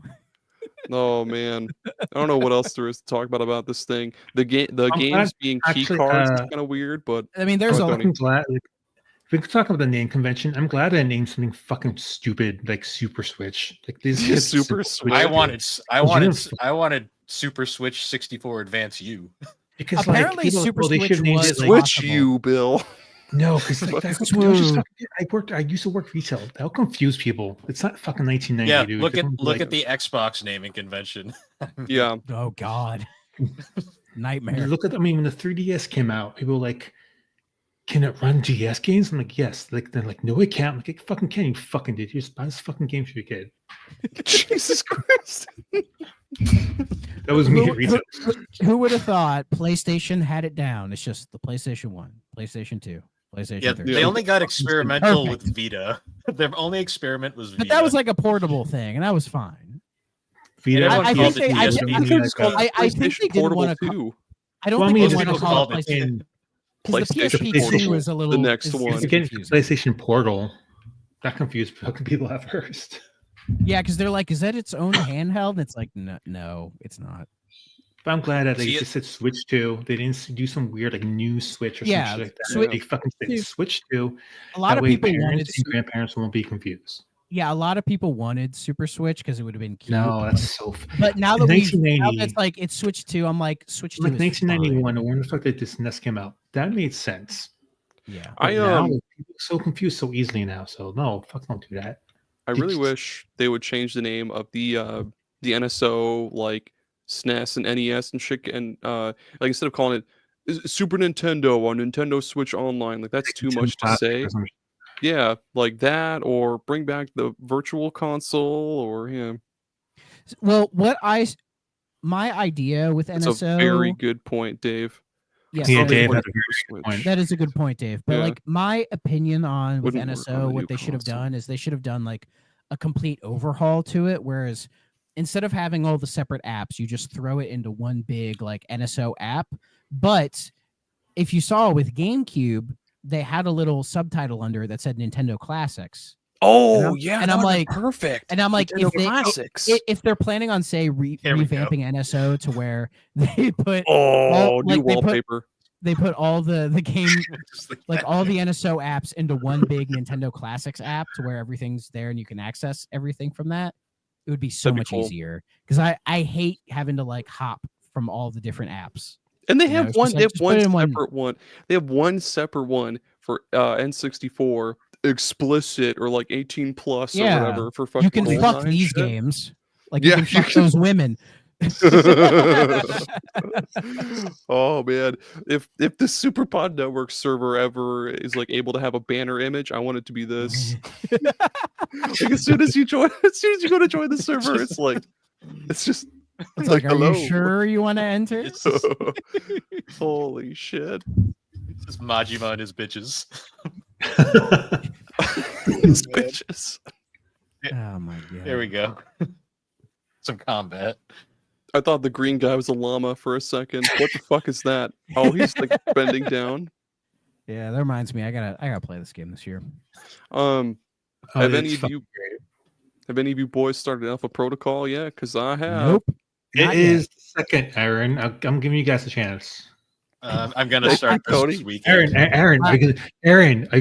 Oh man, I don't know what else there is to talk about this thing. The games glad- being key actually, cards is kind of weird, but I mean, there's Oh, a I'm glad. Like, if we could talk about the name convention, I'm glad I named something fucking stupid like Super Switch. Like these Yeah, kids- Super Switch. I wanted Uniform. Super Switch 64 Advance U. because apparently like, people, Super well, they Switch should name was it, like, Switch possible. you, Bill. No, because like, that was just I used to work retail. That'll confuse people. It's not fucking 1990, Yeah, dude. look Everyone's at like, the Xbox naming convention. Yeah, Oh God, nightmare. Look at. I mean, when the 3DS came out, people were like, "Can it run DS games?" I'm like, "Yes." Like they're like, "No, it can't." I'm like, "It fucking can, you fucking did. You just buy this fucking game for your kid." Jesus Christ. That was me at retail. Who would have thought PlayStation had it down? It's just the PlayStation 1, PlayStation 2, PlayStation Yeah, 3. they only got experimental Perfect. with Vita. Their only experiment was Vita. But that was like a portable thing, and that was fine. Vita, everyone I called think it they- I PSP. think- I think they didn't Portable want to. too. I don't Well, I think mean, they it's want to because call it called it PlayStation because the PlayStation PSP2 Portable, was a little. the next is one. Again, confusing. PlayStation Portal. That confused fucking people at first. Yeah, because they're like, "Is that its own handheld?" And it's like, no, it's not. But I'm glad that they See, just said Switch 2. They didn't do some weird like new Switch or Yeah, some shit like that. Switch- They fucking said Switch 2. A lot That of way people wanted. parents and grandparents won't be confused. Yeah, a lot of people wanted Super Switch because it would have been cute. No, that's so. But now In that we, 1990 it's like it's Switch 2. I'm like Switch 2 Like is 1991, when the fuck did this NES came out? That made sense. fine. Yeah. But I now people are so confused so easily now. So no, fuck, don't do that. I really wish they would change the name of the NSO, like SNES and NES and shit, and like instead of calling it Super Nintendo or Nintendo Switch Online, like that's too much to say. Yeah, like that, or bring back the Virtual Console, or yeah. Well, my idea with That's NSO. a very good point, Dave. Yes, Yeah, that is- Dave What had a if very it good was point. Switch? That is a good point, Dave. But Yeah. like my opinion on with Wouldn't work on NSO, the new what they should have console. done is they should have done like a complete overhaul to it. Whereas instead of having all the separate apps, you just throw it into one big like NSO app. But if you saw with GameCube, they had a little subtitle under it that said Nintendo Classics. Oh I'm- yeah, and that I'm would've been like- perfect. And I'm like, Nintendo if they Classics. if they're planning on say Here we go. revamping NSO to where they put Oh, new like, they put- wallpaper. they put all the game Just like all the NSO apps into one big Nintendo Classics app to where everything's there and you can access everything from that, it would be so That'd be much cool. easier. Because I hate having to like hop from all the different apps. And they You know, have it's one. just They like, have just put one it in one- separate one. They have one separate one for N64 explicit or like 18 plus Yeah, or whatever for fucking. You can Goldeneye fuck and these shit. games. Like Yeah, you can you fuck can- those women. Oh man, if the SuperPod Network server ever is like able to have a banner image, I want it to be this. Like as soon as you go to join the server, it's like it's just It's like, are hello. you sure you want to enter? It's just, Holy shit. it's just Majima and his bitches. These bitches. Oh my god. There we go. Some combat. I thought the green guy was a llama for a second. What the fuck is that? Oh, he's like bending down. Yeah, that reminds me. I gotta play this game this year. Have it's any of fucking you great. have any of you boys started Alpha Protocol yet? Because I have. Nope. It Not yet. is the second, Aaron. I'm giving you guys a chance. I'm gonna Thank start you, this Cody. weekend. Aaron, are you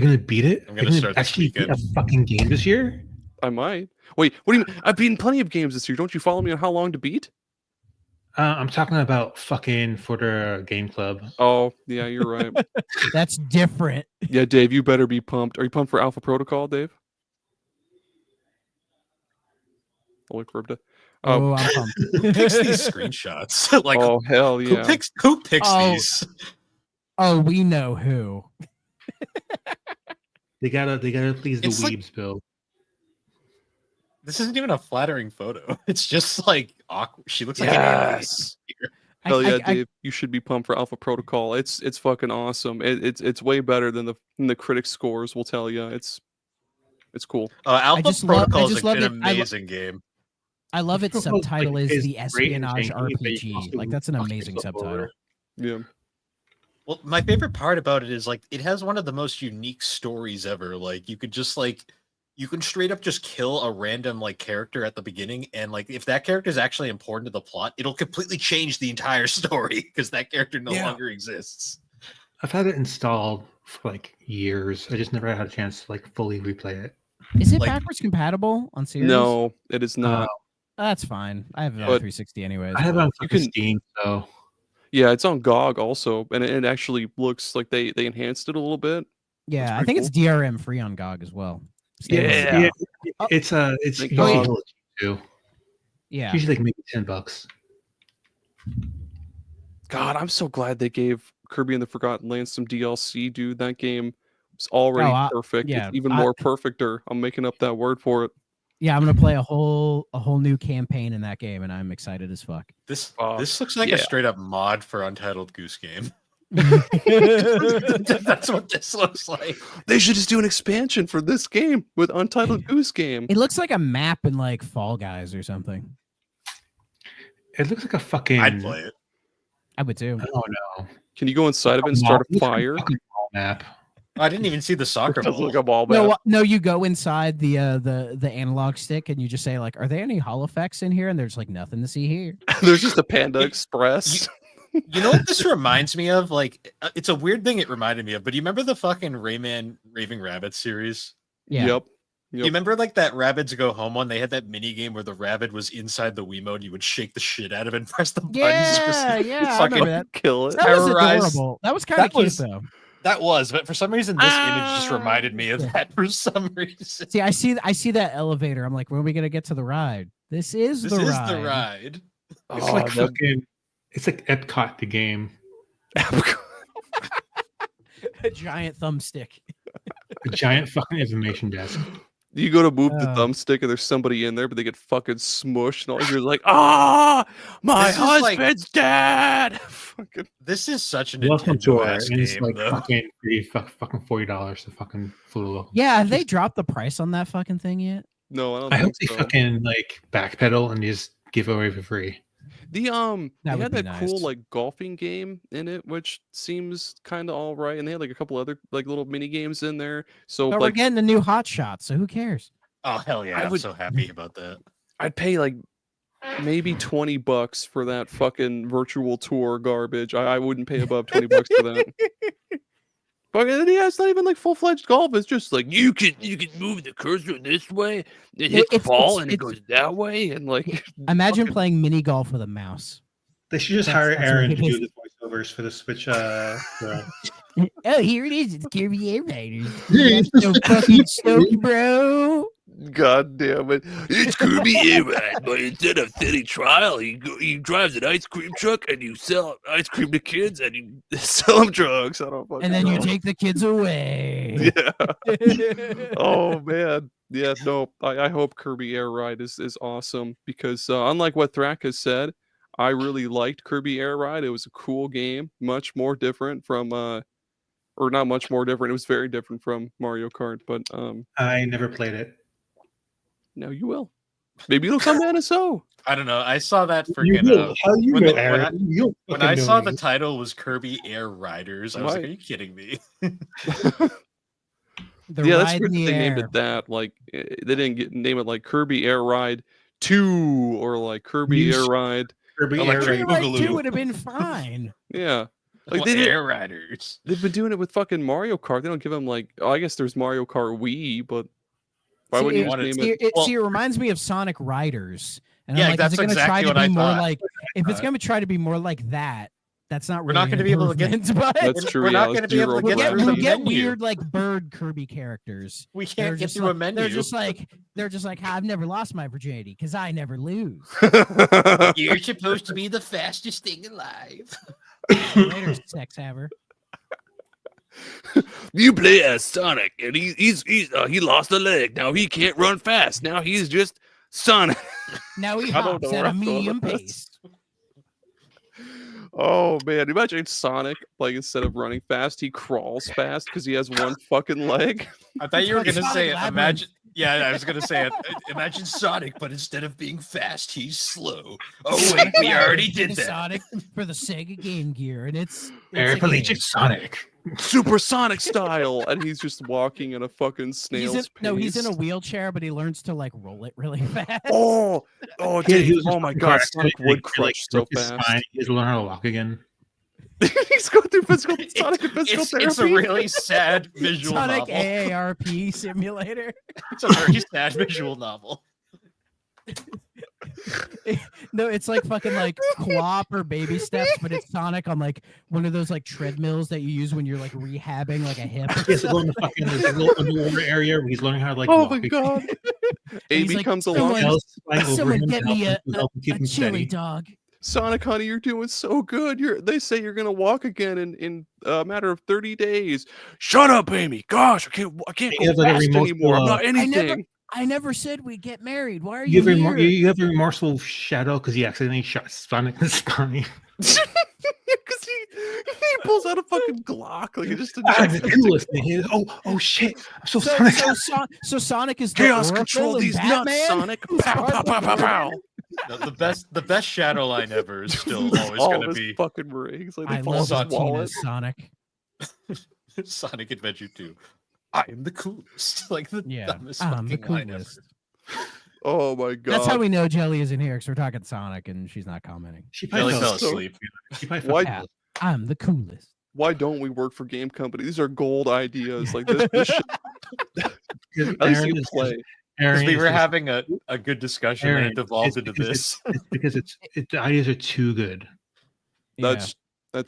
gonna beat it? I'm Are gonna you start this actually beat a weekend. fucking game this year? I might. Wait, what do you mean? I've beaten plenty of games this year. Don't you follow me on how long to beat? I'm talking about fucking for the game club. Oh, yeah, you're right. That's different. Yeah, Dave, you better be pumped. Are you pumped for Alpha Protocol, Dave? I'll look for him to. Oh, I'm pumped. Who picks these screenshots? Like, Oh hell yeah! who picks Oh. these? Oh, we know who. They gotta please the It's like- weebs, Bill. This isn't even a flattering photo. It's just like awkward. She looks like Yes. an Hell yeah, I- Dave! You should be pumped for Alpha Protocol. It's fucking awesome. It's way better than the critics scores will tell you. It's cool. Alpha just Protocol love is an it. amazing game. I love its Protocol, subtitle like, is is the great and espionage janky, but you RPG. also Like that's an fuck amazing yourself subtitle. over. Yeah. Well, my favorite part about it is like it has one of the most unique stories ever. Like you could just like you can straight up just kill a random like character at the beginning, and like if that character is actually important to the plot, it'll completely change the entire story because that character no Yeah. longer exists. I've had it installed for like years. I just never had a chance to like fully replay it. Is it Like- backwards compatible on Series? No, it is not. That's fine. I have it on But 360 anyways. I have it on You fucking can- Steam, so Yeah, it's on GOG also, and it actually looks like they enhanced it a little bit. Yeah, I pretty think it's DRM free on GOG as well. Yeah. it's Thank usually God. hella cheap, too. Yeah. Usually like maybe $10. God, I'm so glad they gave Kirby and the Forgotten Lands some DLC, dude. That game was already perfect. yeah, It's even more perfecter. I'm making up that word for it. Yeah, I'm gonna play a whole new campaign in that game, and I'm excited as fuck. This Oh, this looks like yeah. a straight up mod for Untitled Goose Game. That's what this looks like. They should just do an expansion for this game with Untitled Goose Game. It looks like a map in like Fall Guys or something. It looks like a fucking I'd play it. I would too. I don't know. Can you go inside of it and start a Looks like fire? fucking ball map. I didn't even see the soccer It does ball. look like a ball No, map. no, you go inside the analog stick and you just say like, "Are there any holo effects in here?" And there's like nothing to see here. There's just a Panda Express. You know what this reminds me of? Like, it's a weird thing it reminded me of, but you remember the fucking Rayman Raving Rabbit series? Yeah. Yep. You remember like that Rabbids Go Home one? They had that mini game where the rabbit was inside the Wiimote. You would shake the shit out of it and press the buttons. Yeah, yeah, I fucking remember that. Kill it. That was terrorize- adorable. That was kind of That cute was- though. That was, but for some reason, this image just reminded me of Yeah. that for some reason. See, I see that elevator. I'm like, when are we gonna get to the ride? This is This the is ride. the ride. It's Oh, like that- fucking. It's like Epcot the game. A giant thumbstick. A giant fucking information desk. You go to move the Oh. thumbstick and there's somebody in there, but they get fucking smushed, and all you're like, "Ah, my This is like- husband's dead." Fucking This is such a Welcome to Nintendo our, ass and it's game, like though. fucking fucking $40 to fucking Flula. Yeah, have they dropped the price on that fucking thing yet? no, I don't I think hope they so. fucking like backpedal and just give it away for free. The That they would had be that cool nice. like golfing game in it, which seems kind of all right, and they had like a couple other like little mini games in there. So But we're like, getting a new Hot Shot, so who cares? Oh hell yeah! I I'm would- so happy about that. I'd pay like maybe $20 for that fucking virtual tour garbage. I wouldn't pay above $20 for that. But yeah, it's not even like full-fledged golf. It's just like you can move the cursor this way, it hits It's- ball, it's- and it it's- goes that way, and like Imagine fucking- playing mini golf with a mouse. They should just That's- hire that's what Aaron it to do is. the voiceovers for the Switch. Oh, here it is. It's Kirby Air Riders. That's so fucking stoked, bro. God damn it! It's Kirby Airride, but instead of city trial, he drives an ice cream truck and you sell ice cream to kids and you sell them drugs. I don't fucking And then you know. take the kids away. Yeah. Oh man. Yeah. No. I hope Kirby Air Ride is awesome because unlike what Thrak has said, I really liked Kirby Air Ride. It was a cool game, much more different from or not much more different. It was very different from Mario Kart, but I never played it. now you will. Maybe it'll come down so. I don't know. I saw that You freaking. will. How you when know, the- Aaron? You don't When fucking I know saw the me. title was Kirby Air Riders, I was like, "Are you kidding me?" The Yeah, that's ride weird in that the they named air. it that. Like they didn't name it like Kirby Air Ride 2 or like Kirby You Air sh- Ride. Kirby Air Electric Kirby Ride. Ride Boogaloo. 2 would have been fine. Yeah. Well, Like Air Riders. they've been doing it with fucking Mario Kart. They don't give them like I guess there's Mario Kart Wii, but why wouldn't you just name it? See, it reminds me of Sonic Riders. And Yeah, I'm like, is that's it going to exactly try to what be I more thought. like, if it's going to try to be more like that, that's not We're really not going to be able to get. improvement, but That's true. We're yeah, not going to be able to we'll get get, through we'll the get menu. weird like bird Kirby characters. We They're can't get just through a like- menu. They're just like, I've never lost my virginity because I never lose. You're supposed to be the fastest thing alive. Later, sex haver. You play as Sonic, and he lost a leg. Now he can't run fast. Now he's just Sonic. Now he I don't hops know at where a I'm going medium with this. pace. Oh man, imagine Sonic like instead of running fast, he crawls fast because he has one fucking leg. I thought you were It's going to like say, Sonic imagine. Yeah, I was going to say, imagine Sonic, but instead of being fast, he's slow. Oh wait, we already did that. Sonic for the Sega Game Gear, and it's a Paraplegic game. Sonic. Supersonic style, and he's just walking in a fucking snail's pace. He's in a wheelchair, but he learns to like roll it really fast. Oh, Yeah, dude, he was oh just my fucking god, car Sonic accident, would he, crush so broke his fast. spine. He has to learn how to walk again. He's going through Sonic and physical therapy. It's a really sad visual Sonic novel. AARP simulator. It's a very sad visual novel. No, it's like fucking like co-op or baby steps, but it's Sonic on like one of those like treadmills that you use when you're like rehabbing like a hip. He has to go in the fucking there's a little underwater area where he's learning how to like Oh walk my again. god. he's Amy like, comes "Someone- along. Else flying over Someone him get to help me him- to help him keep a him chili steady. dog. Sonic, honey, you're doing so good. They say you're gonna walk again in a matter of 30 days. Shut up, Amy. Gosh, I can't He go has, like, a fast remorseful, anymore. I'm not I never- anything. I never said we'd get married. Why are You you have, here? you have a remorseful shadow because he accidentally shot Sonic in the spine. Because he pulls out a fucking Glock like it just The coolest thing is, oh shit! I'm so Sonic. So Sonic is the Chaos Oracle control in these Batman? nuts, Sonic. Who's Pow, part pow, of pow, pow, the pow. The best shadow line ever is still always All going of to his be fucking rings. Like I they fall love off his wallet. Tina's Sonic. Sonic Adventure 2. I am the coolest. Like the Yeah, dumbest I'm the fucking line coolest. ever. Oh my god. That's how we know Jelly isn't here because we're talking Sonic and she's not commenting. She Jelly probably fell so- asleep. She probably Why- fell Yeah. asleep. I'm the coolest. Why don't we work for game company? These are gold ideas. Like this shit. Because At least Aaron you is play. just- Aaron Because we is were just- having a good discussion and Aaron, it devolved it's into because this. It's because the ideas are too good. That's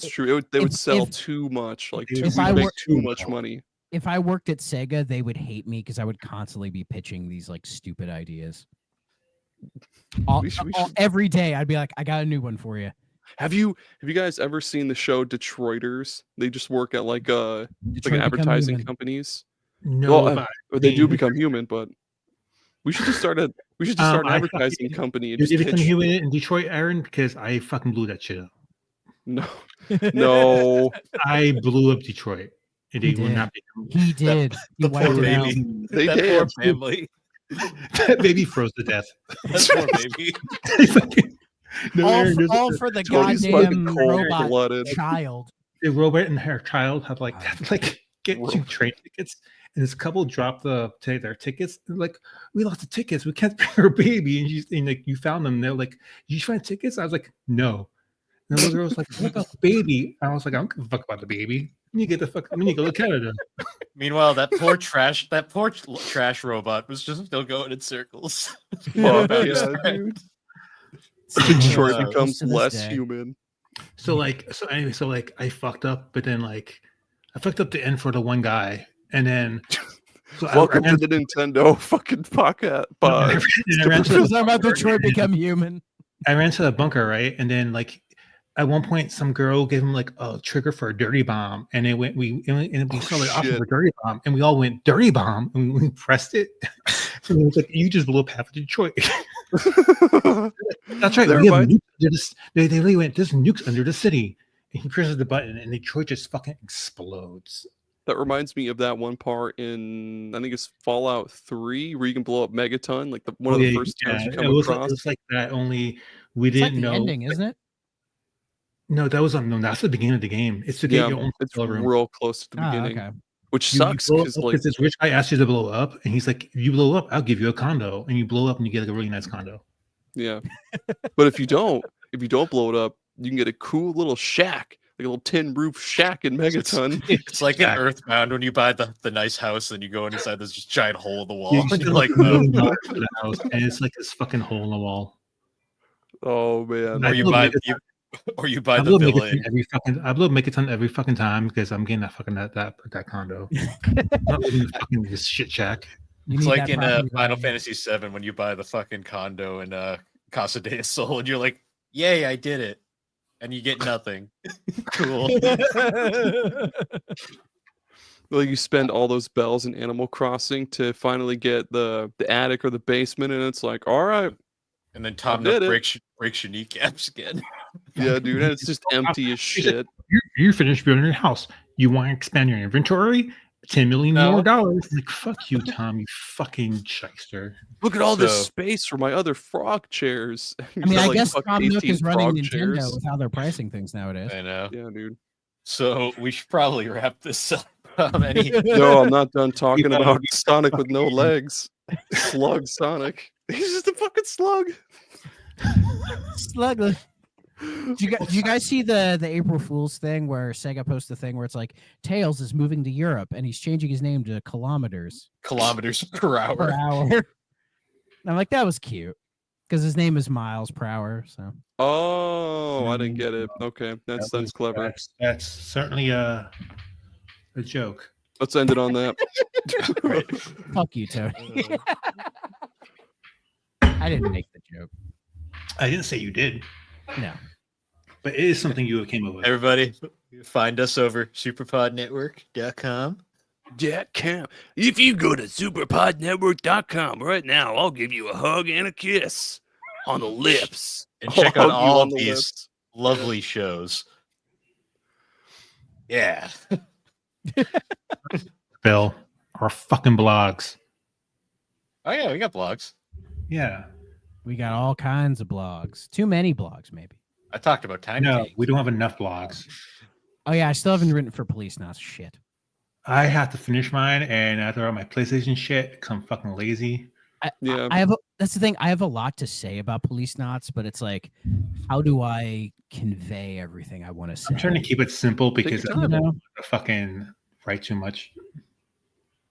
true. They would If- sell if- too much. Like if we I would make were- too much money. If I worked at Sega, they would hate me because I would constantly be pitching these like stupid ideas. We should- Every day, I'd be like, "I got a new one for you." Have you guys ever seen the show Detroiters? They just work at like Detroit Become advertising Human. companies. No, Well, but Or they do mean- become human, but we should just start an I advertising fucking- company and did just you become pitch. human in Detroit, Aaron? Because I fucking blew that shit up. No, no. I blew up Detroit. And He they will did. not become. He did. He the wiped poor it out. baby. They that did. poor family. That baby froze to death. That poor baby. No, Aaron, there's All a- for the Cody's goddamn fucking robot cold-blooded. child. the robot and her child have like get two train tickets, and this couple dropped their tickets. And like, we lost the tickets. We can't bring our baby. And like, you found them. They're like, did you find tickets? I was like, no. And the little girl was like, what about the baby? I was like, I don't give a fuck about the baby. You get the fuck. I mean, you go to Canada. Meanwhile, that poor trash robot was just still going in circles. Fuck About his yeah, friend. dude. Detroit Uh, becomes to this less day. human. So anyway, I fucked up, but then like, I fucked up the end for the one guy, and then. So Welcome to the Nintendo fucking pocket. I ran to the Talking about Detroit Become Human. I ran to the bunker, right? And then like at one point some girl gave him like a trigger for a dirty bomb. And we saw the option shit. for dirty bomb. And we all went dirty bomb and we pressed it. And it was like, you just blew up half of Detroit. That's right. Never We have mind. nukes under this. They really went, there's nukes under the city. And he presses the button and Detroit just fucking explodes. That reminds me of that one part in I think it's Fallout 3 where you can blow up Megaton, like one of the first times you come it across. was like that. Only we It's like didn't the know. ending, isn't it? No, that was no. That's the beginning of the game. It's to get your own it's hotel room. real close to the beginning, Okay. which You sucks blow because up like this rich guy asked you to blow up, and he's like, "If you blow up, I'll give you a condo." And you blow up, and you get like a really nice condo. yeah. But if you don't blow it up, you can get a cool little shack, like a little tin roof shack in Megaton. It's like an Earthbound when you buy the nice house and you go inside this giant hole in the wall. You And spend you're like like, $1 oh. million for the house, and it's like this fucking hole in the wall. Oh man. Or you I buy the blow villa. I blow Megaton every fucking time because I'm getting that fucking that condo. Not living in fucking this shit shack. You It's need like that in property Final value. Fantasy VII when you buy the fucking condo in Casa de Sol and you're like, yay, I did it. And you get nothing. Cool. Well, you spend all those bells in Animal Crossing to finally get the attic or the basement, and it's like, all right, And then Tom did Nook it. breaks your kneecaps again. Yeah, dude, and it's just empty as shit. You finished building your house. You want to expand your inventory? $10 million No. more dollars. Like fuck you, Tom. You fucking shyster. Look at all this So- space for my other frog chairs. I mean, I Like, guess fuck Tom Nook 18 is running frog Nintendo chairs. with how they're pricing things nowadays. I know. Yeah, dude. So we should probably wrap this up. No, I'm not done talking gotta about be Sonic with no fucking- legs. Slug Sonic. He's just a fucking slug. Slugly. Did you guys see the April Fool's thing where Sega posted a thing where it's like Tails is moving to Europe and he's changing his name to Kilometers Kilometers per per hour. hour? And I'm like, that was cute because his name is Miles per hour. So Oh, I didn't get it. Okay, that's clever. That's certainly a joke. Let's end it on that. fuck you, Tony. I didn't make the joke. I didn't say you did, No. but it is something you came up with. Everybody, find us over superpodnetwork.com. Yeah, Camp. If you go to superpodnetwork.com right now, I'll give you a hug and a kiss on the lips. And check I'll out hug you all on the these lips. lovely shows. Yeah. Bill, our fucking blogs. Oh, yeah, we got blogs. Yeah. We got all kinds of blogs. Too many blogs, maybe. I talked about Tiny No, Cake. we don't have enough blogs. Oh yeah, I still haven't written for Police Knots. Shit. I have to finish mine, and after all my PlayStation shit, because I'm fucking lazy. Yeah. I have that's the thing. I have a lot to say about Police Knots, but it's like, how do I convey everything I want to say? I'm trying to keep it simple because your I time. don't want to fucking write too much.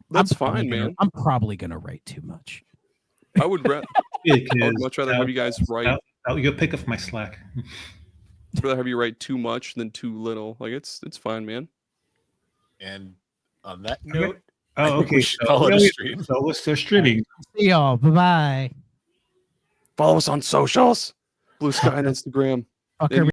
That's probably fine, gonna- man. I'm probably gonna write too much. I would much rather have you guys write. You'll pick up my slack. I'd rather have you write too much than too little. Like it's fine, man. And on that note, Oh, I think okay. we should call it a stream. So we're still streaming. See y'all. Bye bye. Follow us on socials. Blue Sky on Instagram. Fuck And